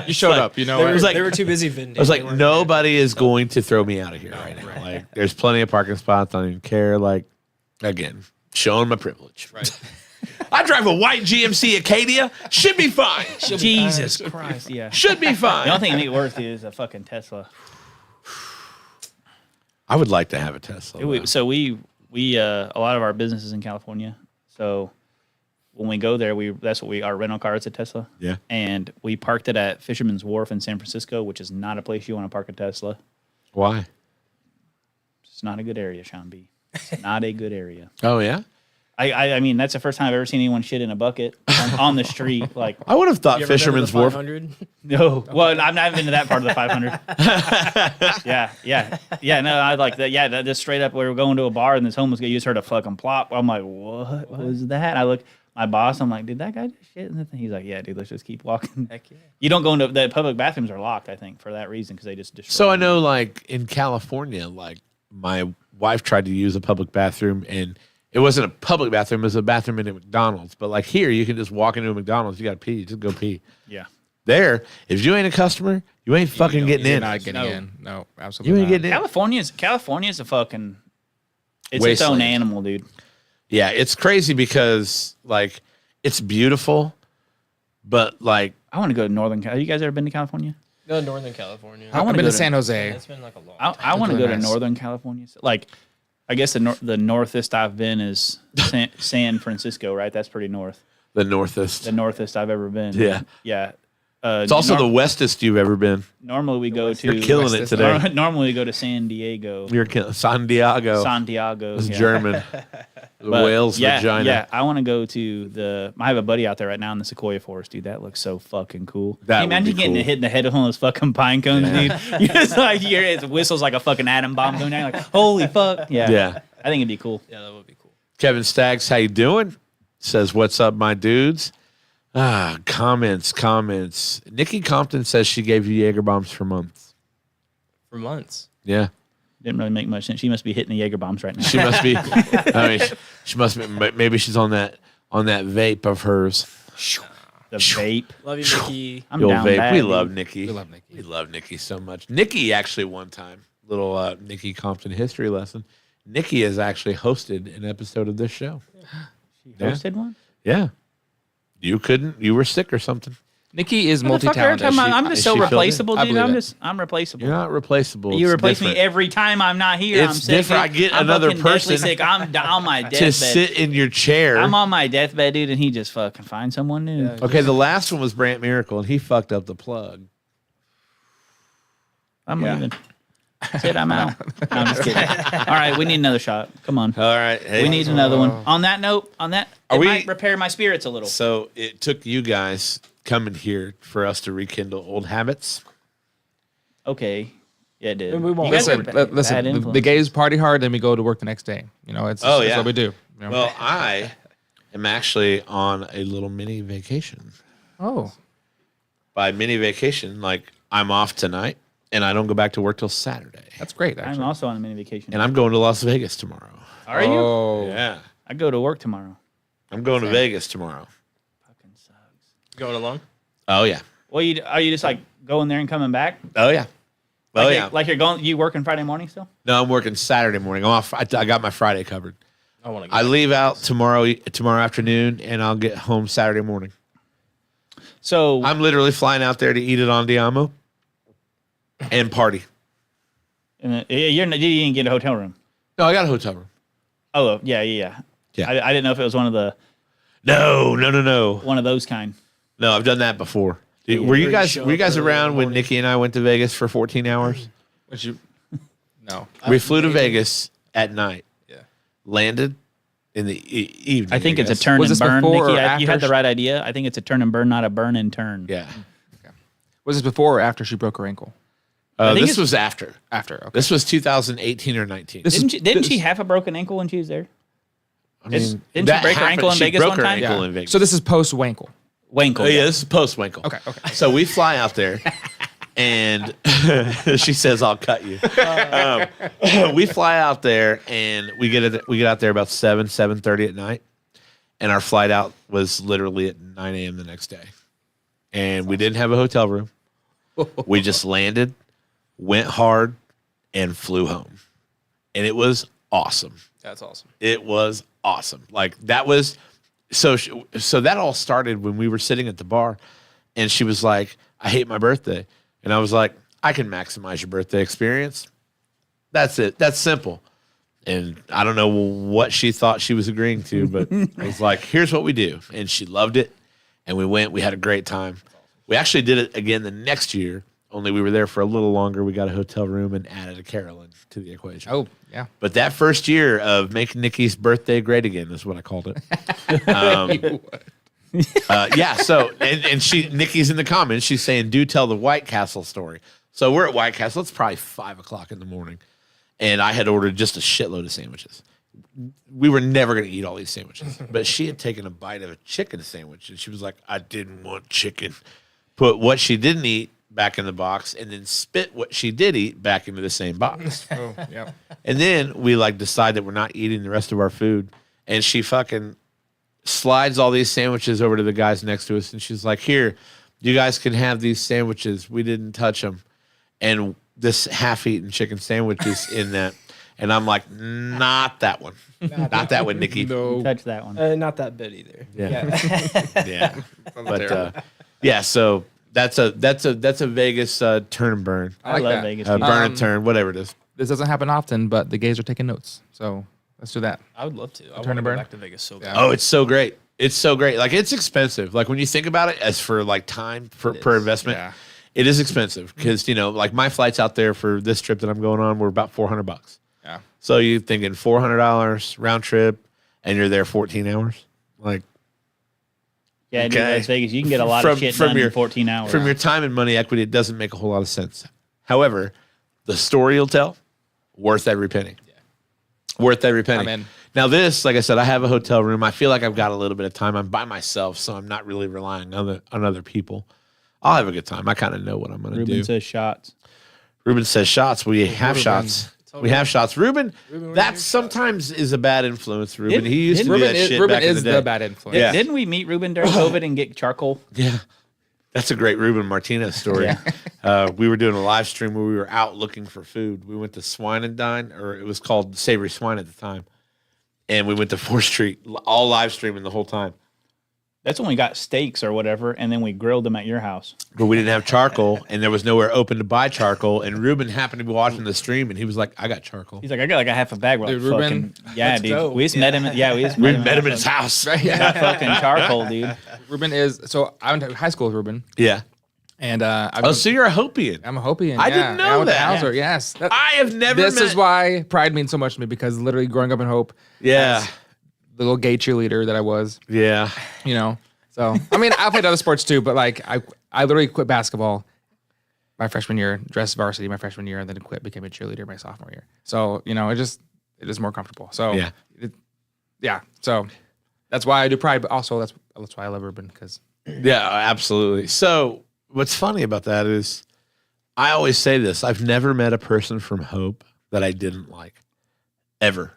You showed up. You know, It was like- they were too busy vending. I was like, They weren't nobody is going to throw me out of here right now. Like, there's plenty of parking spots. I don't even care. Like, again, showing my privilege. Right. I drive a white GMC Acadia. Should be fine. Jesus Christ. Yeah. Should be The fine. only thing that make it worse is a fucking Tesla. I would like to have a Tesla. though. We a lot of our business is in California. So when we go there, that's what our rental car is a Tesla. Yeah. And we parked it at Fisherman's Wharf in San Francisco, which is not a place you want to park a Tesla. Why? It's not a good area, Sean B. It's not a good area. Oh yeah. I mean, that's the first time I've ever seen anyone shit in a bucket on the street. Like, I would have thought You ever been to the Fisherman's Wharf. 500? no. Well, I'm not even to that part of the 500. Yeah. No, I like that. Yeah, just straight up, we were going to a bar and this homeless guy, you just heard a fucking plop. I'm like, what was that? I look, my boss, I'm like, did that guy just shit in the thing? He's like, yeah, dude, let's just keep walking. Heck yeah. You don't go into the public bathrooms are locked, I think, for that reason, because they just destroy. So I know, like in California, like my wife tried to use a public bathroom, and it wasn't a public bathroom; it was a bathroom in a McDonald's. But like here, you can just walk into a McDonald's. You got to pee, just go pee. Yeah. There, if you ain't a customer, you ain't fucking getting You're in. not getting No. in. No, absolutely You ain't not. getting in. California's a fucking, it's its Wasteland. own animal, dude. Yeah, it's crazy because like it's beautiful, but like I want to go to Northern California. Have you guys ever been to California? No, Northern California. I wanna I've been go to to- San Jose. It's been like a long I time. want to really go to nice. Northern California. Like, I guess the northest I've been is San Francisco, right? That's pretty north. the northest. The northest I've ever been. Yeah. Yeah. It's also the westest you've ever been. Normally we go to. You're killing it today. Normally we go to San Diego, You're San Diego. Santiago. It's yeah. German. The But whale's yeah, vagina. Yeah, I want to go to I have a buddy out there right now in the Sequoia Forest, dude. That looks so fucking cool. That Can you would imagine be getting cool. hit in the head with one of those fucking pine cones, dude. You're just like, it whistles like a fucking atom bomb going down. Like, holy fuck. Yeah. Yeah. I think it'd be cool. Yeah, that would be cool. Kevin Staggs, how you doing? Says, what's up, my dudes? Comments. Nikki Compton says she gave you Jaeger bombs for months. For months. Yeah. Didn't really make much sense. She must be hitting the Jaeger bombs right now. She must be. I mean, she must be. Maybe she's on that vape of hers. The vape. Love you, Mickey. I'm The old down vape. bad, We dude. love Nikki. We love Nikki. We love Nikki so much. Nikki actually one time, little Nikki Compton history lesson. Nikki has actually hosted an episode of this show. She hosted one? Yeah. You couldn't. You were sick or something. Nikki is Motherfucker, multi-talented. I'm just so she filled in? replaceable, I dude. believe it. I'm replaceable. You're not replaceable. You It's replace different. me every time I'm not here. It's I'm sick. different. I dude. get I'm another fucking deathly person sick. I'm on my to deathbed. sit in your chair. I'm on my deathbed, dude, and he just fucking finds someone new. Yeah. Okay, the last one was Brant Miracle, and he fucked up the plug. I'm leaving. Said I'm out. No, I'm just kidding. All right, we need another shot. Come on. All right. Hey. We need another one. On that note, Are it we- might repair my spirits a little. So it took you guys coming here for us to rekindle old habits. Okay. Yeah, it did. And we won't- You guys Listen, are bad listen. The influence. gays party hard, then we go to work the next day. You know, it's Oh, that's yeah. what we do. You know? Well, I am actually on a little mini vacation. oh, By mini vacation, like I'm off tonight, and I don't go back to work till Saturday. that's great. I'm Actually, also on a mini vacation. And I'm going to Las Vegas tomorrow. Are you? Oh, Yeah. I go to work tomorrow. I'm going to Vegas tomorrow. Fucking sucks. Going along? Oh, yeah. Well, are you just like going there and coming back? Oh, yeah. Oh, Like yeah. Like you're going, you working Friday morning still? No, I'm working Saturday morning. I'm off. I got my Friday covered. I want to go. I leave out tomorrow afternoon, and I'll get home Saturday morning. So I'm literally flying out there to eat it on Diamo and party. you didn't get a hotel room. No, I got a hotel room. Oh yeah. Yeah. I didn't know if it was one of those kind. No, I've done that before. Dude, Yeah, were you where you guys show were you up guys early in the around when morning. Nikki and I went to Vegas for 14 hours? would you? No. We flew to maybe. Vegas at night. Yeah. Landed in the evening. I think it's a guess. turn Was and this burn, before Nikki. or You had after the right idea. I think it's a turn and burn, not a burn and turn. Yeah. Was this before or after she broke her ankle? think This it's- was after. After. Okay. This was 2018 or 19. This is- Didn't she have a broken ankle when she was there? I didn't she that break her ankle in She Vegas broke one her time? ankle Yeah. in Vegas. So this is post Wankle. Wankle. Oh, yeah, this is post Winkle. Okay. So we fly out there, and she says, "I'll cut you." We fly out there, and we get out there about 7:30 at night, and our flight out was literally at 9 a.m. the next day, and we didn't have a hotel room. We just landed, went hard, and flew home, and it was awesome. That's awesome. It was awesome. Like that was so that all started when we were sitting at the bar, and she was like, "I hate my birthday," and I was like, "I can maximize your birthday experience." That's it. That's simple. And I don't know what she thought she was agreeing to, but I was like, here's what we do. And she loved it. And we went. We had a great time. We actually did it again the next year, only we were there for a little longer. We got a hotel room and added a Carolyn to the equation. Oh, yeah. But that first year of making Nikki's birthday great again is what I called it. Yeah. So, and Nikki's in the comments. She's saying, "Do tell the White Castle story." So we're at White Castle. It's probably 5:00 in the morning, and I had ordered just a shitload of sandwiches. We were never going to eat all these sandwiches, but she had taken a bite of a chicken sandwich, and she was like, "I didn't want chicken." Put what she didn't eat back in the box, and then spit what she did eat back into the same box. Oh, yeah. And then we like decide that we're not eating the rest of our food, and she fucking slides all these sandwiches over to the guys next to us, and she's like, "Here, you guys can have these sandwiches. We didn't touch them." And this half-eaten chicken sandwich is in that, and I'm like, "Not that one, not that one, Nikki." No. Touch that one. Not that bit either. Yeah, yeah. But yeah, so that's a Vegas turn and burn, I like love that. Vegas. burn people. and turn, whatever it is. This doesn't happen often, but the gays are taking notes. So let's do that. I would love to. I want Turn to and go burn? back to Vegas so bad. Oh, it's so great. It's so great. Like, it's expensive. Like, when you think about it, as for like time per investment, Yeah. it is expensive because, like my flights out there for this trip that I'm going on were about $400. Yeah. So you're thinking $400 round trip, and you're there 14 hours. Like, Yeah, dude, Okay. Las Vegas, you can get a lot of shit done in 14 hours. from your time and money equity, it doesn't make a whole lot of sense. However, the story you'll tell, worth every penny. Worth every penny. I'm in. Now this, like I said, I have a hotel room. I feel like I've got a little bit of time. I'm by myself, so I'm not really relying on other people. I'll have a good time. I kind of know what I'm going to do. Ruben says shots. Ruben says shots. We have Ruben. shots. We have shots. Ruben, that sometimes is a bad influence, Ruben. He used to do that shit Ruben back in is the day. the bad influence. Yeah. Didn't we meet Ruben during COVID and get charcoal? Yeah. That's a great Ruben Martinez story. We were doing a live stream where we were out looking for food. We went to Swine and Dine, or it was called Savory Swine at the time. And we went to 4th Street, all live streaming the whole time. That's when we got steaks or whatever, and then we grilled them at your house. But we didn't have charcoal, and there was nowhere open to buy charcoal. And Ruben happened to be watching the stream, and he was like, "I got charcoal." He's like, I got like a half a bag. We're like, Dude, Ruben, fucking, yeah, dude. go. We just met him. We just We met met him in his fucking- house. Got fucking charcoal, dude. Ruben is so I went to high school with Ruben, Yeah. and Oh, so you're a Hopian. I'm a Hopian. I yeah. didn't know I went to that. Hauser, yes. I have never This met. is why pride means so much to me, because literally growing up in Hope, Yeah. the little gay cheerleader that I was, Yeah. you know. So I mean, I played other sports too, but like I literally quit basketball my freshman year, dressed varsity my freshman year, and then quit, became a cheerleader my sophomore year. So you know, it is more comfortable. So Yeah. yeah. So that's why I do pride, but also that's why I love Ruben, because Yeah, absolutely. So what's funny about that is I always say this. I've never met a person from Hope that I didn't like. Ever.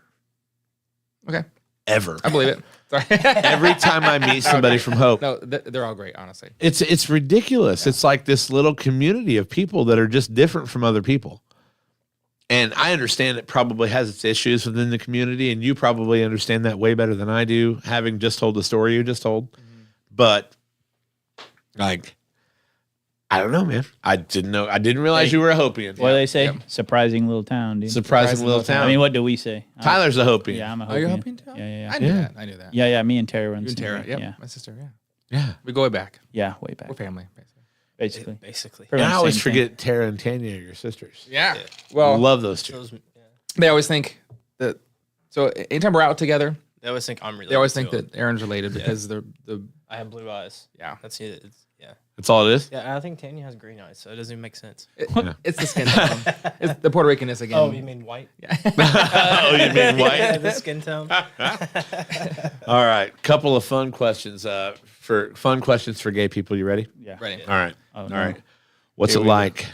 okay, Ever. I believe it. Sorry. Every time I meet somebody from Hope, No, they're all great, honestly. it's ridiculous. It's like this little community of people that are just different from other people. And I understand it probably has its issues within the community, and you probably understand that way better than I do, having just told the story you just told. But like, I don't know, man. I didn't know. I didn't realize you were a Hopian. What do they say? Yep. Surprising little town, dude. Surprising little town. I mean, what do we say? Tyler's a Hopian. Yeah, I'm a Hopian. Are you Hopian too? Yeah. I knew Yeah. that. I knew that. Yeah, me and Tara runs. You and Tara. Yeah, Yep. My sister. Yeah. Yeah. We go way back. yeah, way back, We're family, basically. basically. Basically. Pretty And much I always same thing. forget Tara and Tanya are your sisters. Yeah. Yeah. Well, Love those two. Those, yeah. they always think that. So anytime we're out together, They always think I'm related. they always to think them. that Aaron's related because the I have blue eyes. yeah. That's it. Yeah. That's all it is? Yeah, and I think Tanya has green eyes, so it doesn't even make sense. It's the skin tone. It's the Puerto Ricanness again. Oh, you mean white? Oh, you mean white? Yeah, the skin tone. All right. Couple of fun questions for gay people. You ready? Yeah. Ready. All right. Oh, All no. right. What's Here it we go. like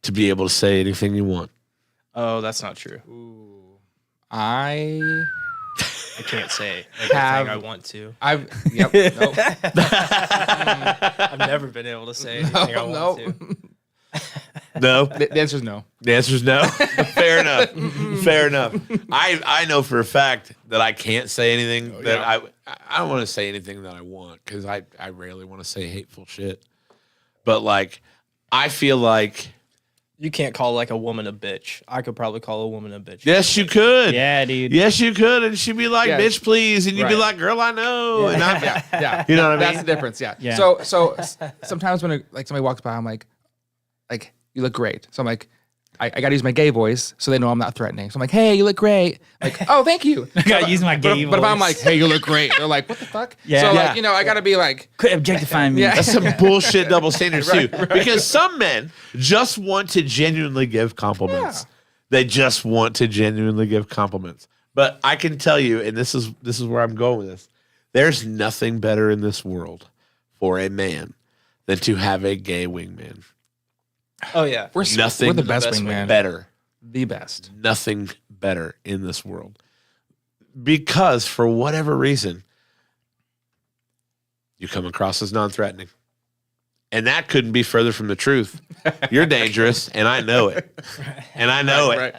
to be able to say anything you want? Oh, that's not true. I I can't say everything Have- I want to. I've yep. Nope. I've never been able to say anything I want to. No. The answer is no. The answer is no. Fair enough. Fair enough. I know for a fact that I can't say anything that I don't want to say anything that I want, because I rarely want to say hateful shit. But like, I feel like You can't call like a woman a bitch. I could probably call a woman a bitch. Yes, you could. Yeah, dude. Yes, you could. And she'd be like, Yeah. bitch, please. And you'd be Right. like, girl, I know. And I'm, Yeah. You know what I That's mean? the difference. Yeah. Yeah. So sometimes when like somebody walks by, I'm like, you look great. So I'm like, I got to use my gay voice so they know I'm not threatening. So I'm like, hey, you look great. Like, oh, thank you. I gotta use my gay But if I'm like, voice. hey, you look great, they're like, what the fuck? Yeah. So Yeah. like, I got to be like, Quit objectifying me. Yeah. That's some bullshit double standards too. Because some men just want to genuinely give compliments. Yeah. They just want to genuinely give compliments. But I can tell you, and this is where I'm going with this. There's nothing better in this world for a man than to have a gay wingman. Oh yeah. we're Nothing the best best wingman. Better. The best. Nothing better in this world. Because for whatever reason, you come across as non-threatening. And that couldn't be further from the truth. You're dangerous, and I know it. And I know it.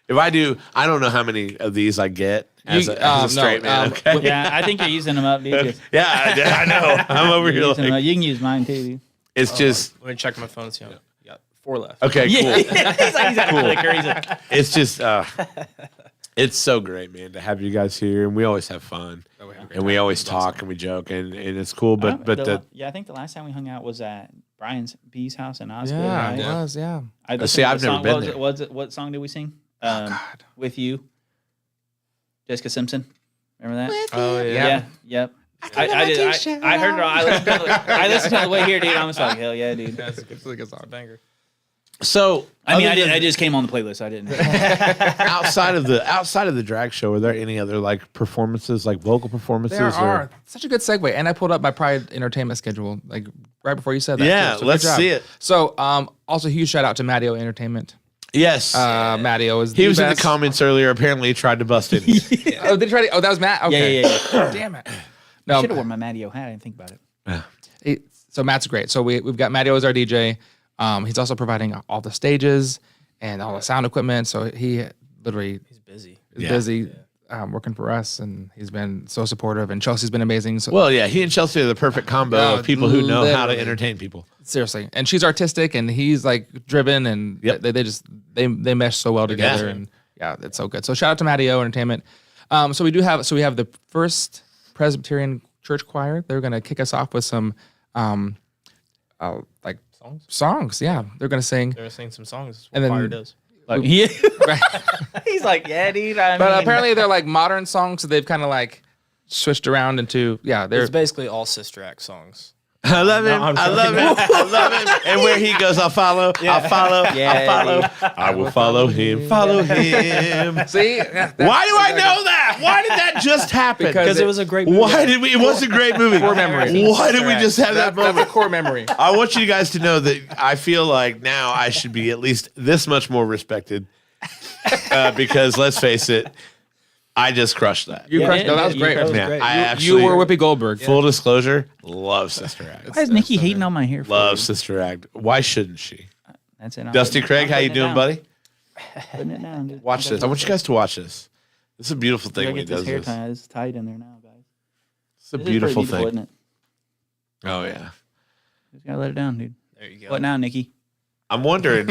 If I do, I don't know how many of these I get as a straight man. Okay. Yeah, I think you're using them up, dude. Yeah, I know. I'm over here Using them up. like, You can use mine too, dude. it's just, Let me check my phone. See, you got 4 left. okay, cool. Yeah, he's like, he's at a clicker. He's like, It's just, it's so great, man, to have you guys here. And we always have fun. And we always talk and we joke, and it's cool. But I think the last time we hung out was at Brian's B's house in Osgood. Yeah, right? it was. Yeah. I listened See, to the I've never song. been What was there. it? Was it what song did we sing? God. With you, Jessica Simpson. Remember that? Oh Yeah. Yep. I heard her. I listened to it on the way here, dude. I was like, hell yeah, dude. That's a good song. Banger. so, I mean, other than- I just came on the playlist. I didn't. outside of the drag show, are there any other like performances, like vocal performances? There or- are. Such a good segue. And I pulled up my Pride Entertainment schedule like right before you said that. Yeah, too. So good let's job. see it. So also huge shout out to Matteo Entertainment. Yes. Matteo is He was in the best. comments earlier. Apparently, he tried to bust in. Oh, did he try to? Oh, that was Matt? Okay. Yeah. Damn it. I No, should have worn my Matteo hat. I didn't think about it. so Matt's great. So we've got Matteo as our DJ. He's also providing all the stages and all the sound equipment. So he literally He's busy. is Yeah. busy working for us, and he's been so supportive. And Chelsea's been amazing. So Well, yeah, he and Chelsea are the perfect combo Oh, of people who know how to literally. entertain people. seriously, and she's artistic, and he's like driven, and Yep. they mesh so well together, Yeah. and yeah, it's so good. So shout out to Matteo Entertainment. So we have the First Presbyterian Church Choir. They're gonna kick us off with some like songs. Yeah, they're gonna sing. They're singing some songs. And What then- choir does. Like, yeah. He's like, yeah, dude. I But mean, apparently they're like modern songs, so they've kind of like switched around into they're It's basically all Sister Act songs. I love him. I'm I love him. I love him. And where he goes, I'll follow. I'll follow. Yeah, I'll follow. I will follow him. Follow him. see. Yeah, Why do I know that? Why did that just happen? Because it was a great movie. Why did we? It was a great movie. Core memory. Why did we just have that that's a moment? core memory. I want you guys to know that I feel like now I should be at least this much more respected. Because let's face it, I just crushed that. You Yeah, crushed. yeah, No, that was you great. crushed it. Yeah, great. I You actually. were Whoopi Goldberg. Full disclosure, love Sister Act. why is Nikki hating on my hair? For Love Sister Act. Why shouldn't she? That's it. I'm Dusty putting- Craig, I'm how you putting it doing, down. buddy? Putting it down, dude. Watch this. I want you guys to watch this. This is a beautiful thing Gotta when he get this does hair this. tie. It's tight in there now, guys. It's a This is beautiful pretty thing. isn't it? Oh yeah. Just gotta let it down, dude. There you go. What now, Nikki? I'm wondering.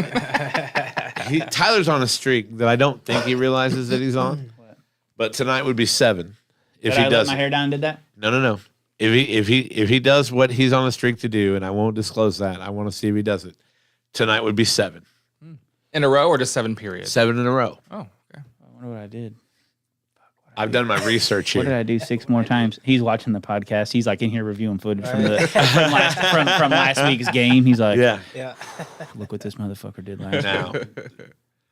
Tyler's on a streak that I don't think he realizes that he's on. What? But tonight would be 7 if Did I he let does. my hair down and did that? No. If he does what he's on a streak to do, and I won't disclose that. I want to see if he does it. Tonight would be 7. In a row or just 7 periods? 7 in a row. Oh, okay. I wonder what I did. I've done my research What did here. I do 6 more times? He's watching the podcast. He's like in here reviewing footage from the from last week's game. He's like, Yeah. Yeah. look what this motherfucker did last. Now,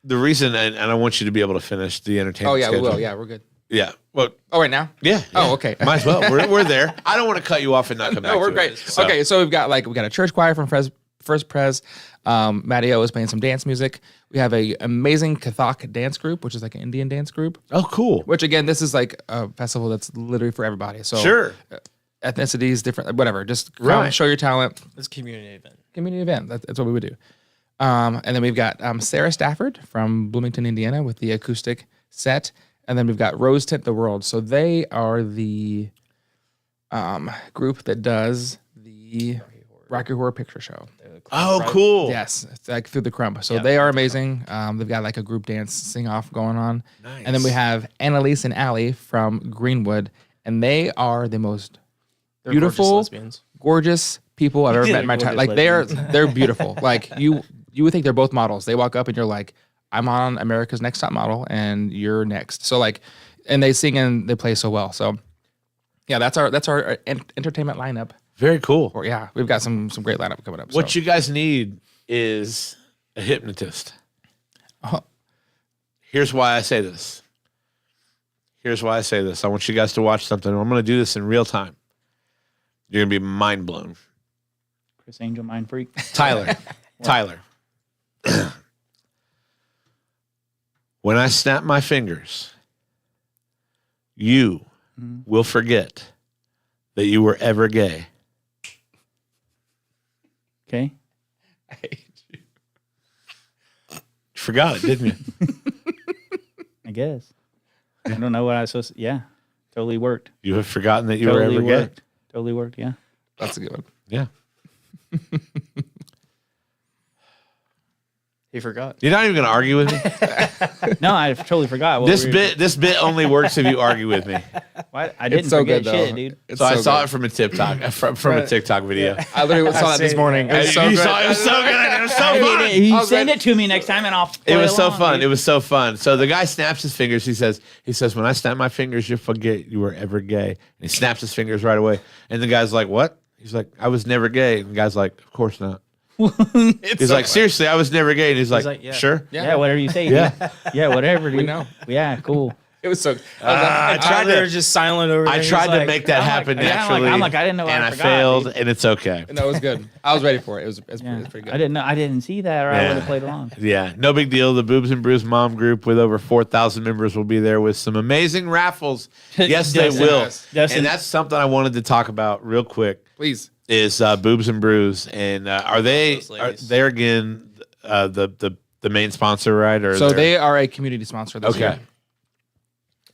the reason, and I want you to be able to finish the entertainment. Oh yeah, we schedule. will. Yeah, we're good. Yeah. Well, Oh, right now? yeah. Oh, okay. Might as well. We're there. I don't want to cut you off and not come back. No, we're to great. It. So- Okay, so we got a church choir from First Pres. Matteo is playing some dance music. We have a amazing Kathak dance group, which is like an Indian dance group. Oh, cool. Which again, this is like a festival that's literally for everybody. So Sure. ethnicities, different, whatever. Just come, Right. show your talent. It's a community event. Community event. That's what we would do. And then we've got Sarah Stafford from Bloomington, Indiana, with the acoustic set. And then we've got Rose Tint the World. So they are the group that does the Rocky Horror Picture Show. They're the Oh, right? cool. Yes, it's like through the crump. So Yeah. they are amazing. They've got like a group dance sing off going on. Nice. And then we have Annalise and Allie from Greenwood, and they are the most They're beautiful, gorgeous lesbians. gorgeous people I've ever met in my time. Gorgeous Like they're beautiful. Like you would think they're both models. They walk up and you're like, I'm on America's Next Top Model, and you're next. So like, and they sing and they play so well. So yeah, that's our entertainment lineup. Very cool. Or yeah, we've got some great lineup coming up. What so. you guys need is a hypnotist. Uh-huh. Here's why I say this. I want you guys to watch something. I'm going to do this in real time. You're going to be mind blown. Chris Angel, mind freak. Tyler. When I snap my fingers, you will forget that you were ever gay. Okay. You forgot it, didn't you? I guess. I don't know what I was supposed to. Yeah. Totally worked. You have forgotten that you Totally were ever worked. gay. Totally worked. Yeah. That's a good one. Yeah. He forgot. You're not even going to argue with me? No, I totally forgot. What This bit only works if you argue with me. What? I didn't so forget good, though. shit, dude. It's So I saw good. it from a TikTok from a TikTok video. I literally saw that this seen morning. it. It was so You good. saw it was so good. It was so fun. You I was send ready. it to me next time, and I'll. It was play so along, fun. dude. It was so fun. So the guy snaps his fingers. He says, when I snap my fingers, you'll forget you were ever gay. And he snaps his fingers right away. And the guy's like, what? He's like, I was never gay. And the guy's like, of course not. He's like, seriously, I was never gay. And he's like, like, yeah. sure. Yeah, whatever you say. Yeah. Dude. Yeah, whatever, dude. know. Yeah, cool. It was so. I tried Tyler to just silent over there. I He's tried to like, make that I'm like- happen yeah, I'm like- naturally. I'm like, I didn't know and I I forgot, failed, dude. and it's okay. No, it was good. I was ready for it. It was Yeah. pretty good. I didn't see that, or I Yeah. would have played along. Yeah, no big deal. The Boobs and Brews Mom Group with over 4,000 members will be there with some amazing raffles. Yes, they Dustin. will. Dustin. And that's something I wanted to talk about real quick. Please. Is Boobs and Brews, and are they? Those ladies. They're again the main sponsor, right? Or So they're- they are a community sponsor this okay. year.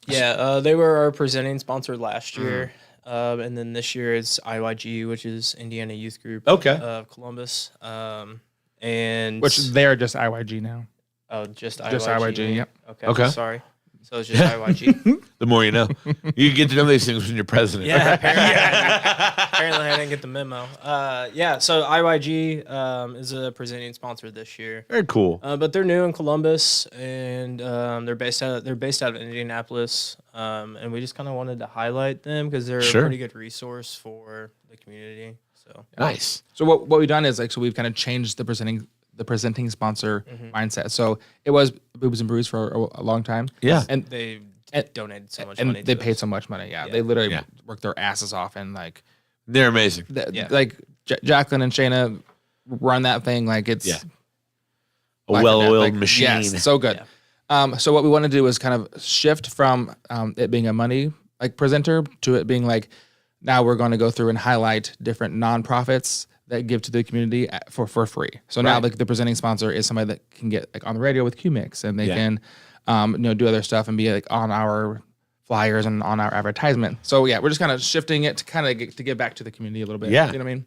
Yeah, they were our presenting sponsor last year. And then this year it's IYG, which is Indiana Youth Group Okay. of Columbus. And Which they are just IYG now. just Just IYG, yep. Okay. Sorry. So it's just IYG. The more you know, you get to know these things when you're president. Yeah, apparently I didn't get the memo. Yeah, so IYG is a presenting sponsor this year. Very cool. But they're new in Columbus, and they're based out of Indianapolis. And we just kind of wanted to highlight them because they're Sure. a pretty good resource for the community. So Nice. So what we've done is like so we've kind of changed the presenting sponsor mindset. So it was Boobs and Brews for a long time. Yeah. And they And- donated so much and money. they to paid us. so much money. Yeah, Yeah. they literally Yeah. worked their asses off, and like, They're amazing. like Jacqueline and Shayna run that thing like it's Yeah. A like well-oiled like, machine. Yes, so good. So what we want to do is kind of shift from it being a money like presenter to it being like now we're going to go through and highlight different nonprofits that give to the community for free. So now Right. like the presenting sponsor is somebody that can get like on the radio with QMix, and they Yeah. can do other stuff and be like on our flyers and on our advertisement. So yeah, we're just kind of shifting it to kind of to give back to the community a little bit. Yeah. You know what I mean?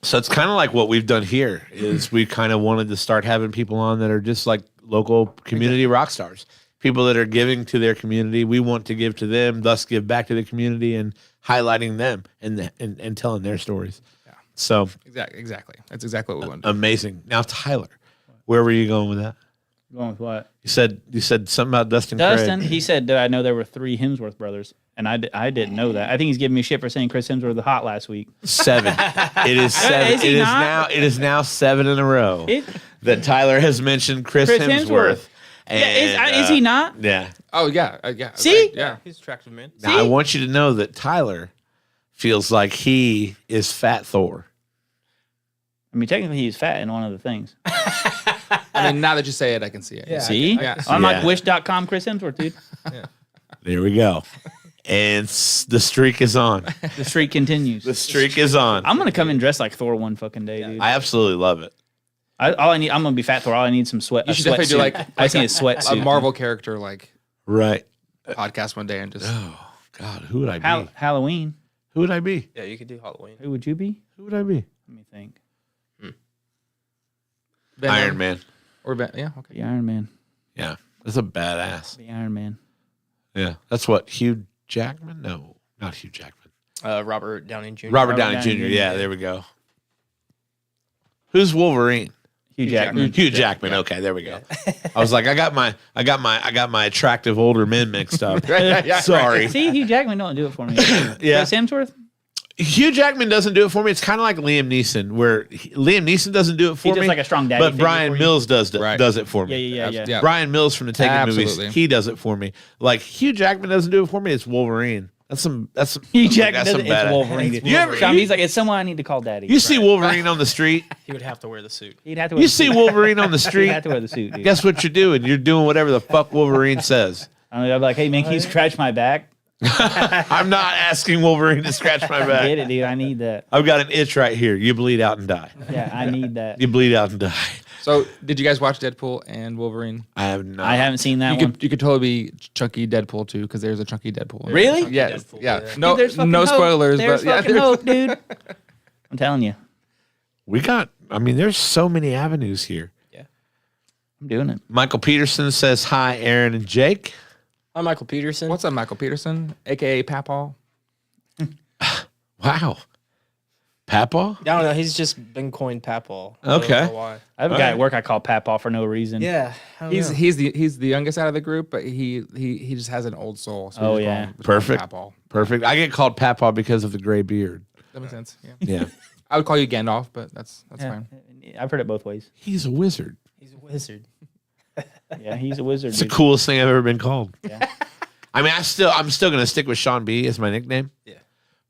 So it's kind of like what we've done here is we kind of wanted to start having people on that are just like local community rock stars, people that are giving to their community. We want to give to them, thus give back to the community and highlighting them and telling their stories. Yeah. So Exactly. That's exactly what we want. amazing. Now, Tyler, where were you going with that? Going with what? You said something about Dustin. Dustin, Craig. he said that I know there were 3 Hemsworth brothers, and I didn't know that. I think he's giving me shit for saying Chris Hemsworth was hot last week. 7. It is 7. Is he It is not? now. It is now 7 in a row It- that Tyler has mentioned Chris Chris Hemsworth. Hemsworth. And, Is he not? Yeah. Oh yeah, yeah. See? right, yeah. He's an attractive man. Now I want you to know that Tyler feels like he is Fat Thor. I mean, technically, he's fat in one of the things. I mean, now that you say it, I can see it. Yeah. See? Yeah. I'm Yeah. like Wish.com Chris Hemsworth, dude. There we go. And the streak is on. The streak continues. The streak is on. I'm gonna come in dressed like Thor one fucking day, dude. I absolutely love it. I'm gonna be Fat Thor. All I need is some sweat. You should definitely do like I just need a a sweatsuit. Marvel character like Right. podcast one day and just Oh God, who would I be? Halloween. Who would I be? Yeah, you could do Halloween. Who would you be? Who would I be? Let me think. Venom, Iron Man. or yeah, okay. The Iron Man. Yeah, that's a badass. The Iron Man. Yeah, that's what Hugh Jackman. No, not Hugh Jackman. Robert Downey Jr. Robert Downey Jr. Yeah, there we go. Who's Wolverine? Hugh Jackman. Hugh Jackman. Okay, there we go. I was like, I got my attractive older men mixed up. Sorry. See, Hugh Jackman don't do it for me. Yeah. Chris Hemsworth? Hugh Jackman doesn't do it for me. It's kind of like Liam Neeson, where Liam Neeson doesn't do it for He's me. just like a strong daddy but figure Brian for you. Mills does Right. does it for me. Yeah. Brian Mills from the Taken movies, Absolutely. he does it for me. Like Hugh Jackman doesn't do it for me. It's Wolverine. That's some. Hugh Jackman that's some doesn't. It's badass- Wolverine. You ever- Sean, he's like, it's someone I need to call daddy. You see Wolverine on the street. He would have to wear the suit. He'd have to wear You the see suit. Wolverine on the He'd street. have to wear the suit, dude. Guess what you're doing? You're doing whatever the fuck Wolverine says. I mean, I'd be like, hey, man, can you scratch my back? I'm not asking Wolverine to scratch my Get back. it, dude. I need that. I've got an itch right here. You bleed out and die. Yeah, I need that. You bleed out and die. So, did you guys watch Deadpool and Wolverine? I have not. I haven't seen that You one. could totally be chunky Deadpool too, because there's a chunky Deadpool. Really? Yes. Deadpool, Yeah. yeah. No, Dude, there's fucking no hope. spoilers, There's but yeah, fucking hope, dude. I'm telling you, We got. I mean, there's so many avenues here. I'm doing it. Michael Peterson says hi, Aaron and Jake. I'm Michael Peterson. What's up, Michael Peterson, aka Papal? Wow. Papa? I don't know. He's just been coined Papal. I don't Okay. know why. I have a guy at work I call Papaw for no reason. Yeah. I don't know. He's the youngest out of the group, but he just has an old soul. So Oh, we just call yeah. him- we call him Perfect. Papal. Perfect. I get called Papa because of the gray beard. That makes sense. Yeah. Yeah. I would call you Gandalf, but that's Yeah. fine. I've heard it both ways. He's a wizard. He's a wizard. Yeah, he's a wizard. It's the dude. coolest thing I've ever been called. Yeah. I mean, I'm still gonna stick with Sean B as my nickname. Yeah.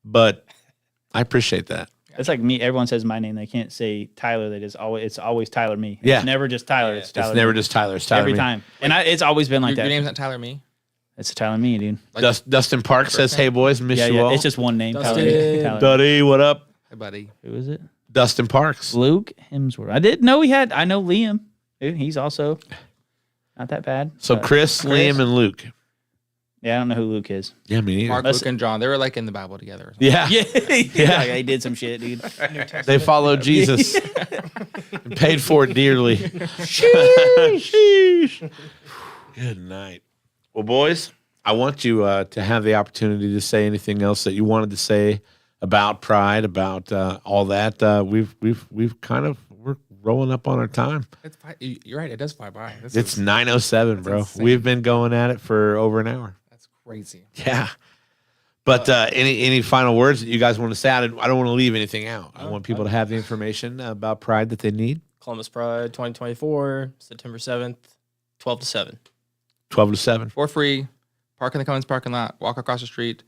But I appreciate that. It's like me. Everyone says my name. They can't say Tyler. It's always Tyler me. Yeah. It's never just Tyler. It's Tyler. It's never me. just Tyler. It's Tyler every me. time. And it's always been like Your that. name's not Tyler Me. It's Tyler me, dude. Like, Dustin Park says, "Hey boys, miss Yeah, you yeah. all." It's just one name. Tyler. Dustin. Tyler. Duddy, what up? hey, buddy. Who is it? Dustin Parks. Luke Hemsworth. I didn't know he had. I know Liam. Dude, he's also not that bad. So but- Chris, Liam, and Luke. Yeah, I don't know who Luke is. Yeah, me neither. Mark, Let's- Luke, and John. They were like in the Bible together. Or something. Yeah. Yeah, like, they did some shit, dude. They followed Jesus and paid for it dearly. Sheesh. Good night. Well, boys, I want you to have the opportunity to say anything else that you wanted to say about Pride, about all that. We've kind of we're rolling up on our time. You're right. It does fly by. It's 9:07, bro. insane. We've been going at it for over an hour. That's crazy. Yeah. But any final words that you guys want to say? I don't want to leave anything out. I want people to have the information about Pride that they need. Columbus Pride 2024, September 7th, 12 to 7. 12 to 7. For free. Park in the Commons parking lot. Walk across the street.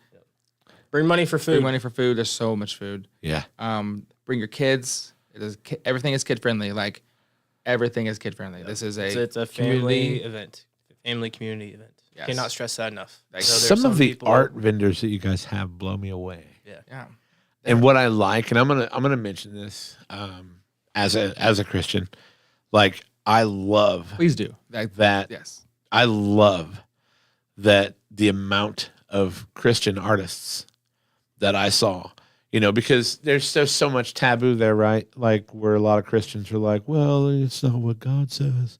Bring money for food. Bring money for food. There's so much food. Yeah. Bring your kids. Everything is kid friendly. Like everything is kid friendly. This is It's a family event, family community event. Yes. Cannot stress that enough. Like, So there's Some of the people- art vendors that you guys have blow me away. Yeah. And what I like, and I'm gonna mention this as a Christian, like I love Please do. Like, that. yes. I love that the amount of Christian artists that I saw, because there's so much taboo there, right? Like where a lot of Christians are like, well, it's not what God says.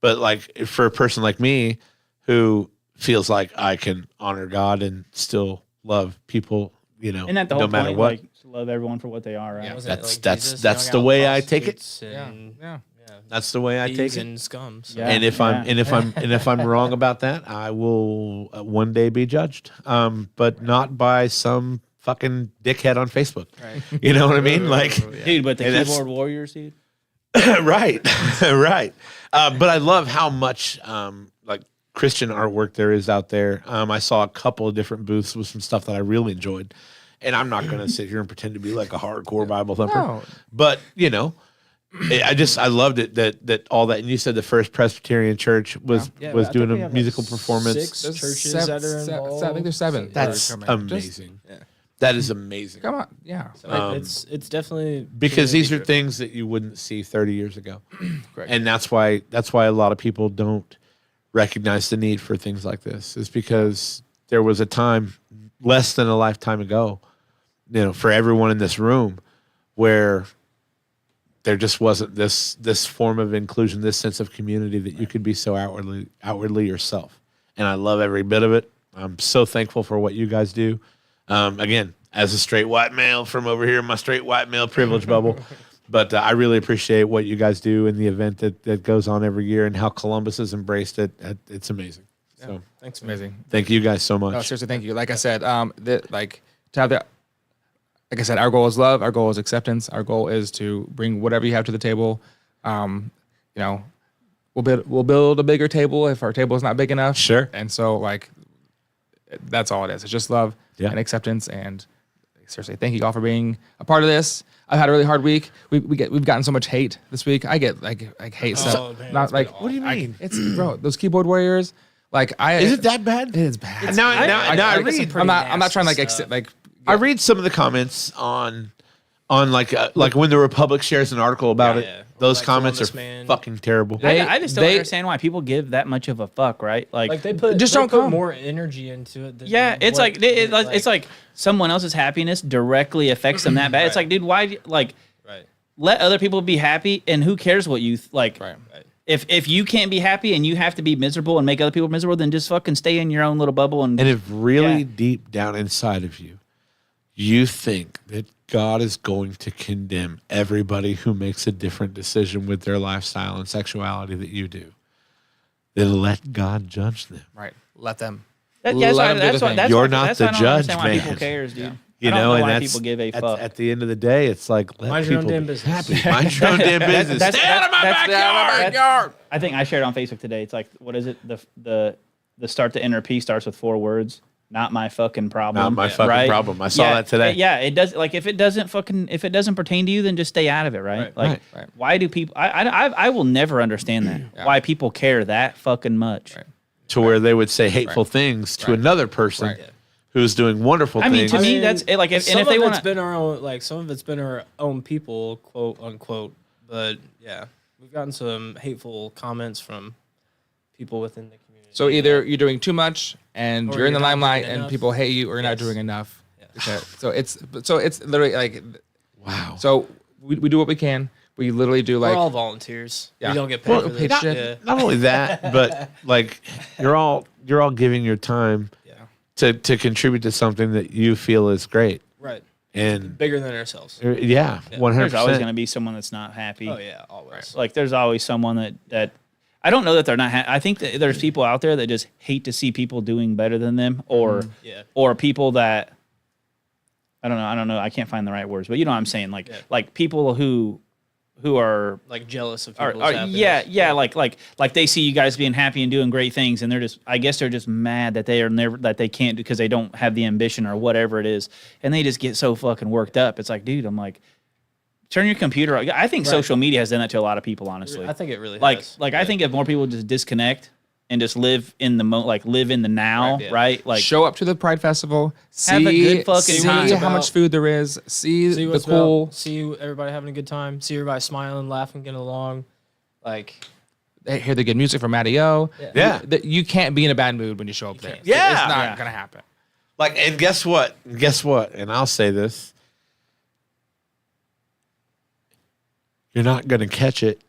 But like for a person like me who feels like I can honor God and still love people, Isn't that the whole no matter point? what. Like, to love everyone for what they are, right? Yeah. Wasn't it That's Jesus that's hung the out way with I take it. prostitutes Yeah. and, Yeah. That's the way I take thieves it. and scum. So. Yeah. And if I'm wrong about that, I will one day be judged. But not by some fucking dickhead on Facebook. Right. You know what I mean? Like, Dude, but the And that's- keyboard warriors, dude. right, right. But I love how much like Christian artwork there is out there. I saw a couple of different booths with some stuff that I really enjoyed. And I'm not going to sit here and pretend to be like a hardcore Bible thumper. No. But, I loved it that all that. And you said the First Presbyterian Church was Yeah, was I doing think we a have, musical like, performance. 6 There's churches seven- that are involved. I think there's 7. That's that are coming. amazing. Yeah. That is amazing. Come on. Yeah. So, like, it's definitely Because these are community-driven. things that you wouldn't see 30 years ago. Correct. And that's why a lot of people don't recognize the need for things like this. Is because there was a time less than a lifetime ago, for everyone in this room where there just wasn't this form of inclusion, this sense of community that you could be so outwardly yourself. And I love every bit of it. I'm so thankful for what you guys do. Again, as a straight white male from over here in my straight white male privilege bubble, but I really appreciate what you guys do in the event that goes on every year and how Columbus has embraced it. It's amazing. Yeah. So Thanks, amazing. thank you guys so much. No, seriously, thank you. Like I said, like I said, our goal is love. Our goal is acceptance. Our goal is to bring whatever you have to the table. You know, we'll build a bigger table if our table is not big enough. Sure. And so, like, that's all it is. It's just love and acceptance. And seriously, thank you all for being a part of this. I've had a really hard week. We've gotten so much hate this week. I get like hate stuff. Man, Not like What do you mean? it's bro. Those keyboard warriors. Like Is it that bad? It is bad. Now I get some read. pretty I'm not trying to nasty stuff. I read some of the comments on like when the Republic shares an article about it. Yeah. Those Like comments Columbus are Man. fucking terrible. I just don't understand why people give that much of a fuck, right? Like they put Just they don't put come. more energy into it. Than yeah, it's what- it's like someone else's happiness directly affects them that bad. It's Right. like, dude, why like right. let other people be happy, and who cares what you like? Right. If you can't be happy and you have to be miserable and make other people miserable, then just fucking stay in your own little bubble and And if really Yeah. deep down inside of you, you think that God is going to condemn everybody who makes a different decision with their lifestyle and sexuality that you do, then let God judge them. Right. Let them. That's Let why. them do That's the why. thing. That's You're why, not that's the why I don't judge, understand why man. people cares, dude. You I don't know, and why that's people give a at, fuck. at the end of the day, it's like let Mind your own people damn be business. happy. Mind your own damn business. That's- Stay out of my that's- backyard. I think I shared on Facebook today. It's like, what is it? The start to enter P starts with 4 words. Not my fucking problem. Not my fucking right? problem. I saw that today. Yeah, it does. Like, if it doesn't pertain to you, then just stay out of it, right? Right. Like, Right. why do people? I will never understand that. Why people care that fucking much. Right. To where they would say hateful things to another person Right. who's doing wonderful I mean, things. to me, that's it. Like, if, and if they want been our own, like some of it's been our own people, quote unquote. But yeah, we've gotten some hateful comments from people within the community. So either you're doing too much and Or you're in the you're not limelight doing and enough. people hate you, or you're not Yes. doing enough. Yeah. Okay. So it's literally like, wow. so we do what we can. We literally do we're like all volunteers. Yeah. We don't get paid Well, for paid this. shit. Yeah. Not only that, but like you're all giving your time Yeah. to contribute to something that you feel is great. Right. And Bigger than ourselves. yeah, 100%. there's always going to be someone that's not happy. Oh yeah, always. Like, there's always someone that I don't know that they're not. I think that there's people out there that just hate to see people doing better than them, or Yeah. or people that I don't know. I can't find the right words, but you know what I'm saying. Like Yeah. like people who are Like jealous of are, people's happiness. yeah, like they see you guys being happy and doing great things, and they're just, I guess they're just mad that that they can't, because they don't have the ambition or whatever it is, and they just get so fucking worked up. It's like, dude, I'm like, turn your computer on. I think Right. social media has done that to a lot of people, honestly. I think it really like has. I think if more people just disconnect and just live in the live in the now, Right, yeah. right? Like, show up to the Pride Festival, Have a see, good fucking see time. how much food there is, see See the what's cool. about, see everybody having a good time, see everybody smiling, laughing, getting along. Like Hear the good music from Matty O. Yeah. You can't be in a bad mood when you show up there. can't. Yeah. It's not Yeah. gonna happen. like, and guess what? And I'll say this. You're not going to catch it.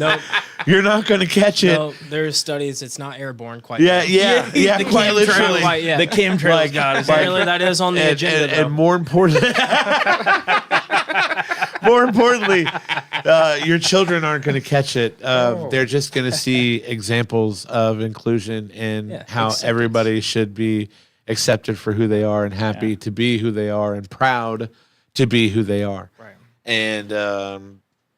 no, You're not going to catch it. no, there's studies. It's not airborne quite. Yeah, yet. yeah, the quite chemtrail- literally. Quite, yeah. the chemtrails, Like- God, is Apparently that is on the agenda. and more importantly, your children aren't going to catch it. They're just going to see examples of inclusion and Yeah, how acceptance. everybody should be accepted for who they are and happy to be who they are and proud to be who they are. Right. And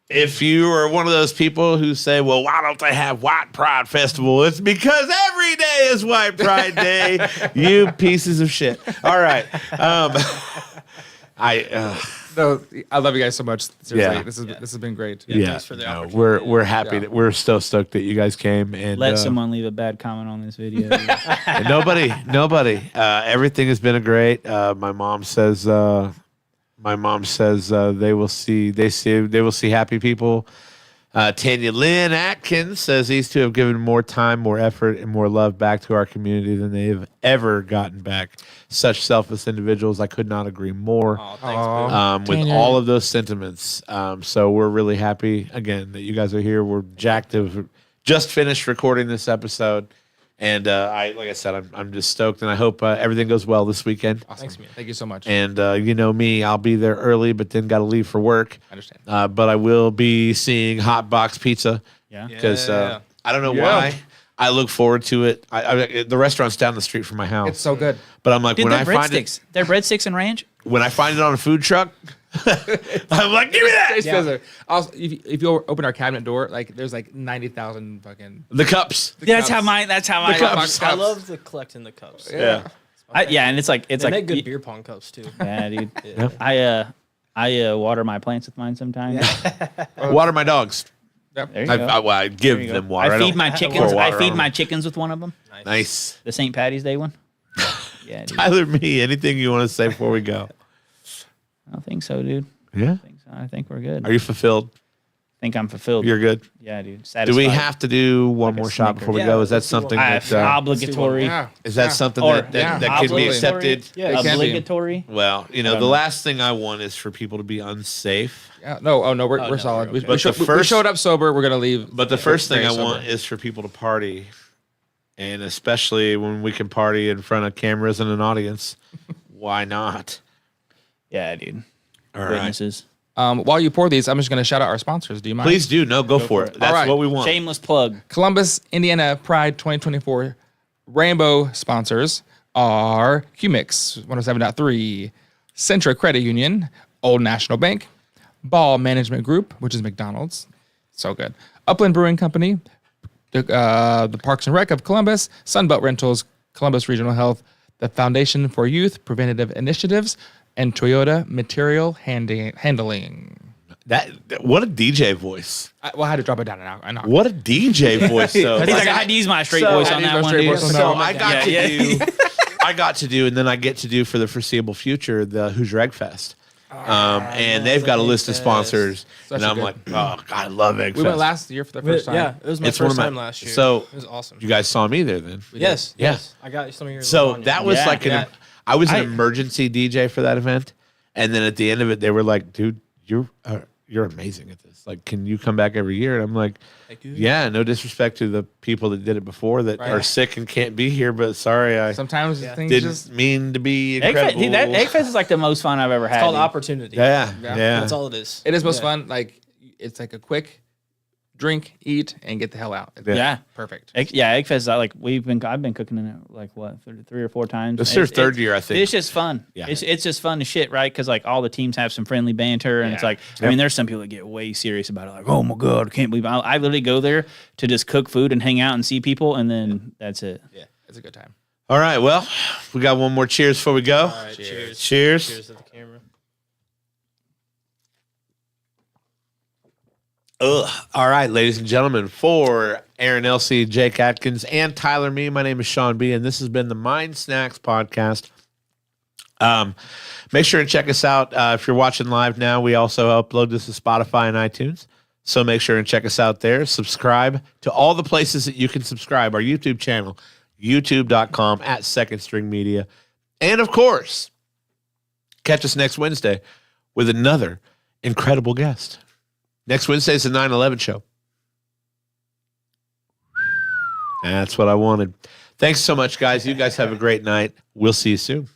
if you are one of those people who say, well, why don't they have White Pride Festival? It's because every day is White Pride Day, you pieces of shit. All right. No, I love you guys so much. Seriously, Yeah. this has been great. Yeah, thanks for the no, opportunity. we're happy Yeah. that we're so stoked that you guys came and Let someone leave a bad comment on this video. and nobody. Everything has been a great. My mom says they will see happy people. Tanya Lynn Atkins says these two have given more time, more effort, and more love back to our community than they've ever gotten back. Such selfless individuals. I could not agree more. Oh, thanks, Boo. With Tanya. all of those sentiments. So we're really happy, again, that you guys are here. We're jacked to have just finished recording this episode. And like I said, I'm just stoked, and I hope everything goes well this weekend. Awesome. Thanks, man. Thank you so much. And you know me, I'll be there early, but then got to leave for work. I understand. But I will be seeing Hot Box Pizza Yeah. because Yeah. I don't know Yeah. why. I look forward to it. The restaurant's down the street from my house, It's so good. but I'm like Dude, when they're I find it, breadsticks. They're breadsticks and ranch. when I find it on a food truck, I'm like, give me that. Taste Fizzler. Also, if you open our cabinet door, like there's like 90,000 fucking. The cups. That's how cups. my. That's how my. cups. I love the collecting the cups. Yeah. Yeah, and it's like They make good beer pong cups too. Yeah, dude. I water my plants with mine sometimes. Water my dogs. There you go. I give There you go. them water. I don't feed my pour chickens. I water feed on my them. chickens with one of them. Nice. The St. Patty's Day one. Yeah, dude. Tyler, me, anything you want to say before we go? I don't think so, dude. Yeah. I think we're good. Are you fulfilled? I think I'm fulfilled. You're good. Yeah, dude. Do Satisfied. we have to do one Like a more shot Snickers. before we Yeah, go? Is that let's do something one. that Obligatory. Yeah. is that Yeah. something Or that can be absolutely. accepted? Yeah, It can be. Obligatory. Well, you know, don't the know. last thing I want is for people to be unsafe. Yeah. No. Oh no. We're no, solid. we're okay. We, But the we first- showed up sober. We're gonna leave. But the first thing very I sober. want is for people to party, and especially when we can party in front of cameras and an audience. Why not? Yeah, dude. All right. Witnesses. While you pour these, I'm just gonna shout out our sponsors. Do you mind? Please do. No, go for it. That's All right. what we want. Shameless plug. Columbus, Indiana Pride 2024 Rainbow sponsors are QMix 107.3, Centra Credit Union, Old National Bank, Ball Management Group, which is McDonald's, so good, Upland Brewing Company, the Parks and Rec of Columbus, Sunbelt Rentals, Columbus Regional Health, the Foundation for Youth Preventative Initiatives, and Toyota Material Handling. That what a DJ voice. I had to drop it down an hour. What a DJ voice. So He's like, I had to use my straight So- voice I on had to that use my one, straight dude. voice on that So one. I got to Yeah. do, I got to do, and then I get to do for the foreseeable future the Hoosier Egg Fest. And they've got a list of Egg sponsors, Such and a I'm good- like, oh God, I love Egg We Fest. went last year for the first time. Yeah, it was my It's one first of my- time last year. so- it was awesome. You guys saw me there then. Yes, Yeah. yes. I got some of your. So lasagna. that was Yeah, like yeah. I was an I- emergency DJ for that event, and then at the end of it, they were like, "Dude, you're amazing at this. Like, can you come back every year?" And I'm like, Thank you. "Yeah, no disrespect to the people that did it before that Right. are sick and can't be here, but sorry, I Sometimes Yeah. things didn't just mean to be Egg Fest, incredible." dude, that Egg Fest is like the most fun I've ever had. It's called dude. opportunity. yeah, Yeah. yeah. That's all it is. it is most Yeah. fun. Like it's like a quick drink, eat, and get the hell out. It's Yeah. perfect. Egg Fest. I've been cooking in it like what 3 or 4 times. This is their It's- third it's- year, I think. It's just fun. Yeah. It's just fun to shit, right? Because like all the teams have some friendly banter, and it's Yeah. like I mean, there's some people that get way serious about it, like, oh my god, I can't believe I literally go there to just cook food and hang out and see people, and then that's it. Yeah, it's a good time. All right, well, we got one more cheers before we go. All right, cheers. Cheers. Cheers to the camera. Ugh. All right, ladies and gentlemen, for Aaron Elsey, Jake Atkins, and Tyler Me, my name is Sean B, and this has been the Mind Snacks Podcast. Make sure to check us out. If you're watching live now, we also upload this to Spotify and iTunes. So make sure and check us out there. Subscribe to all the places that you can subscribe. Our YouTube channel, youtube.com/secondstringmedia. And of course, catch us next Wednesday with another incredible guest. Next Wednesday is the 9/11 show. That's what I wanted. Thanks so much, guys. You guys have a great night. We'll see you soon.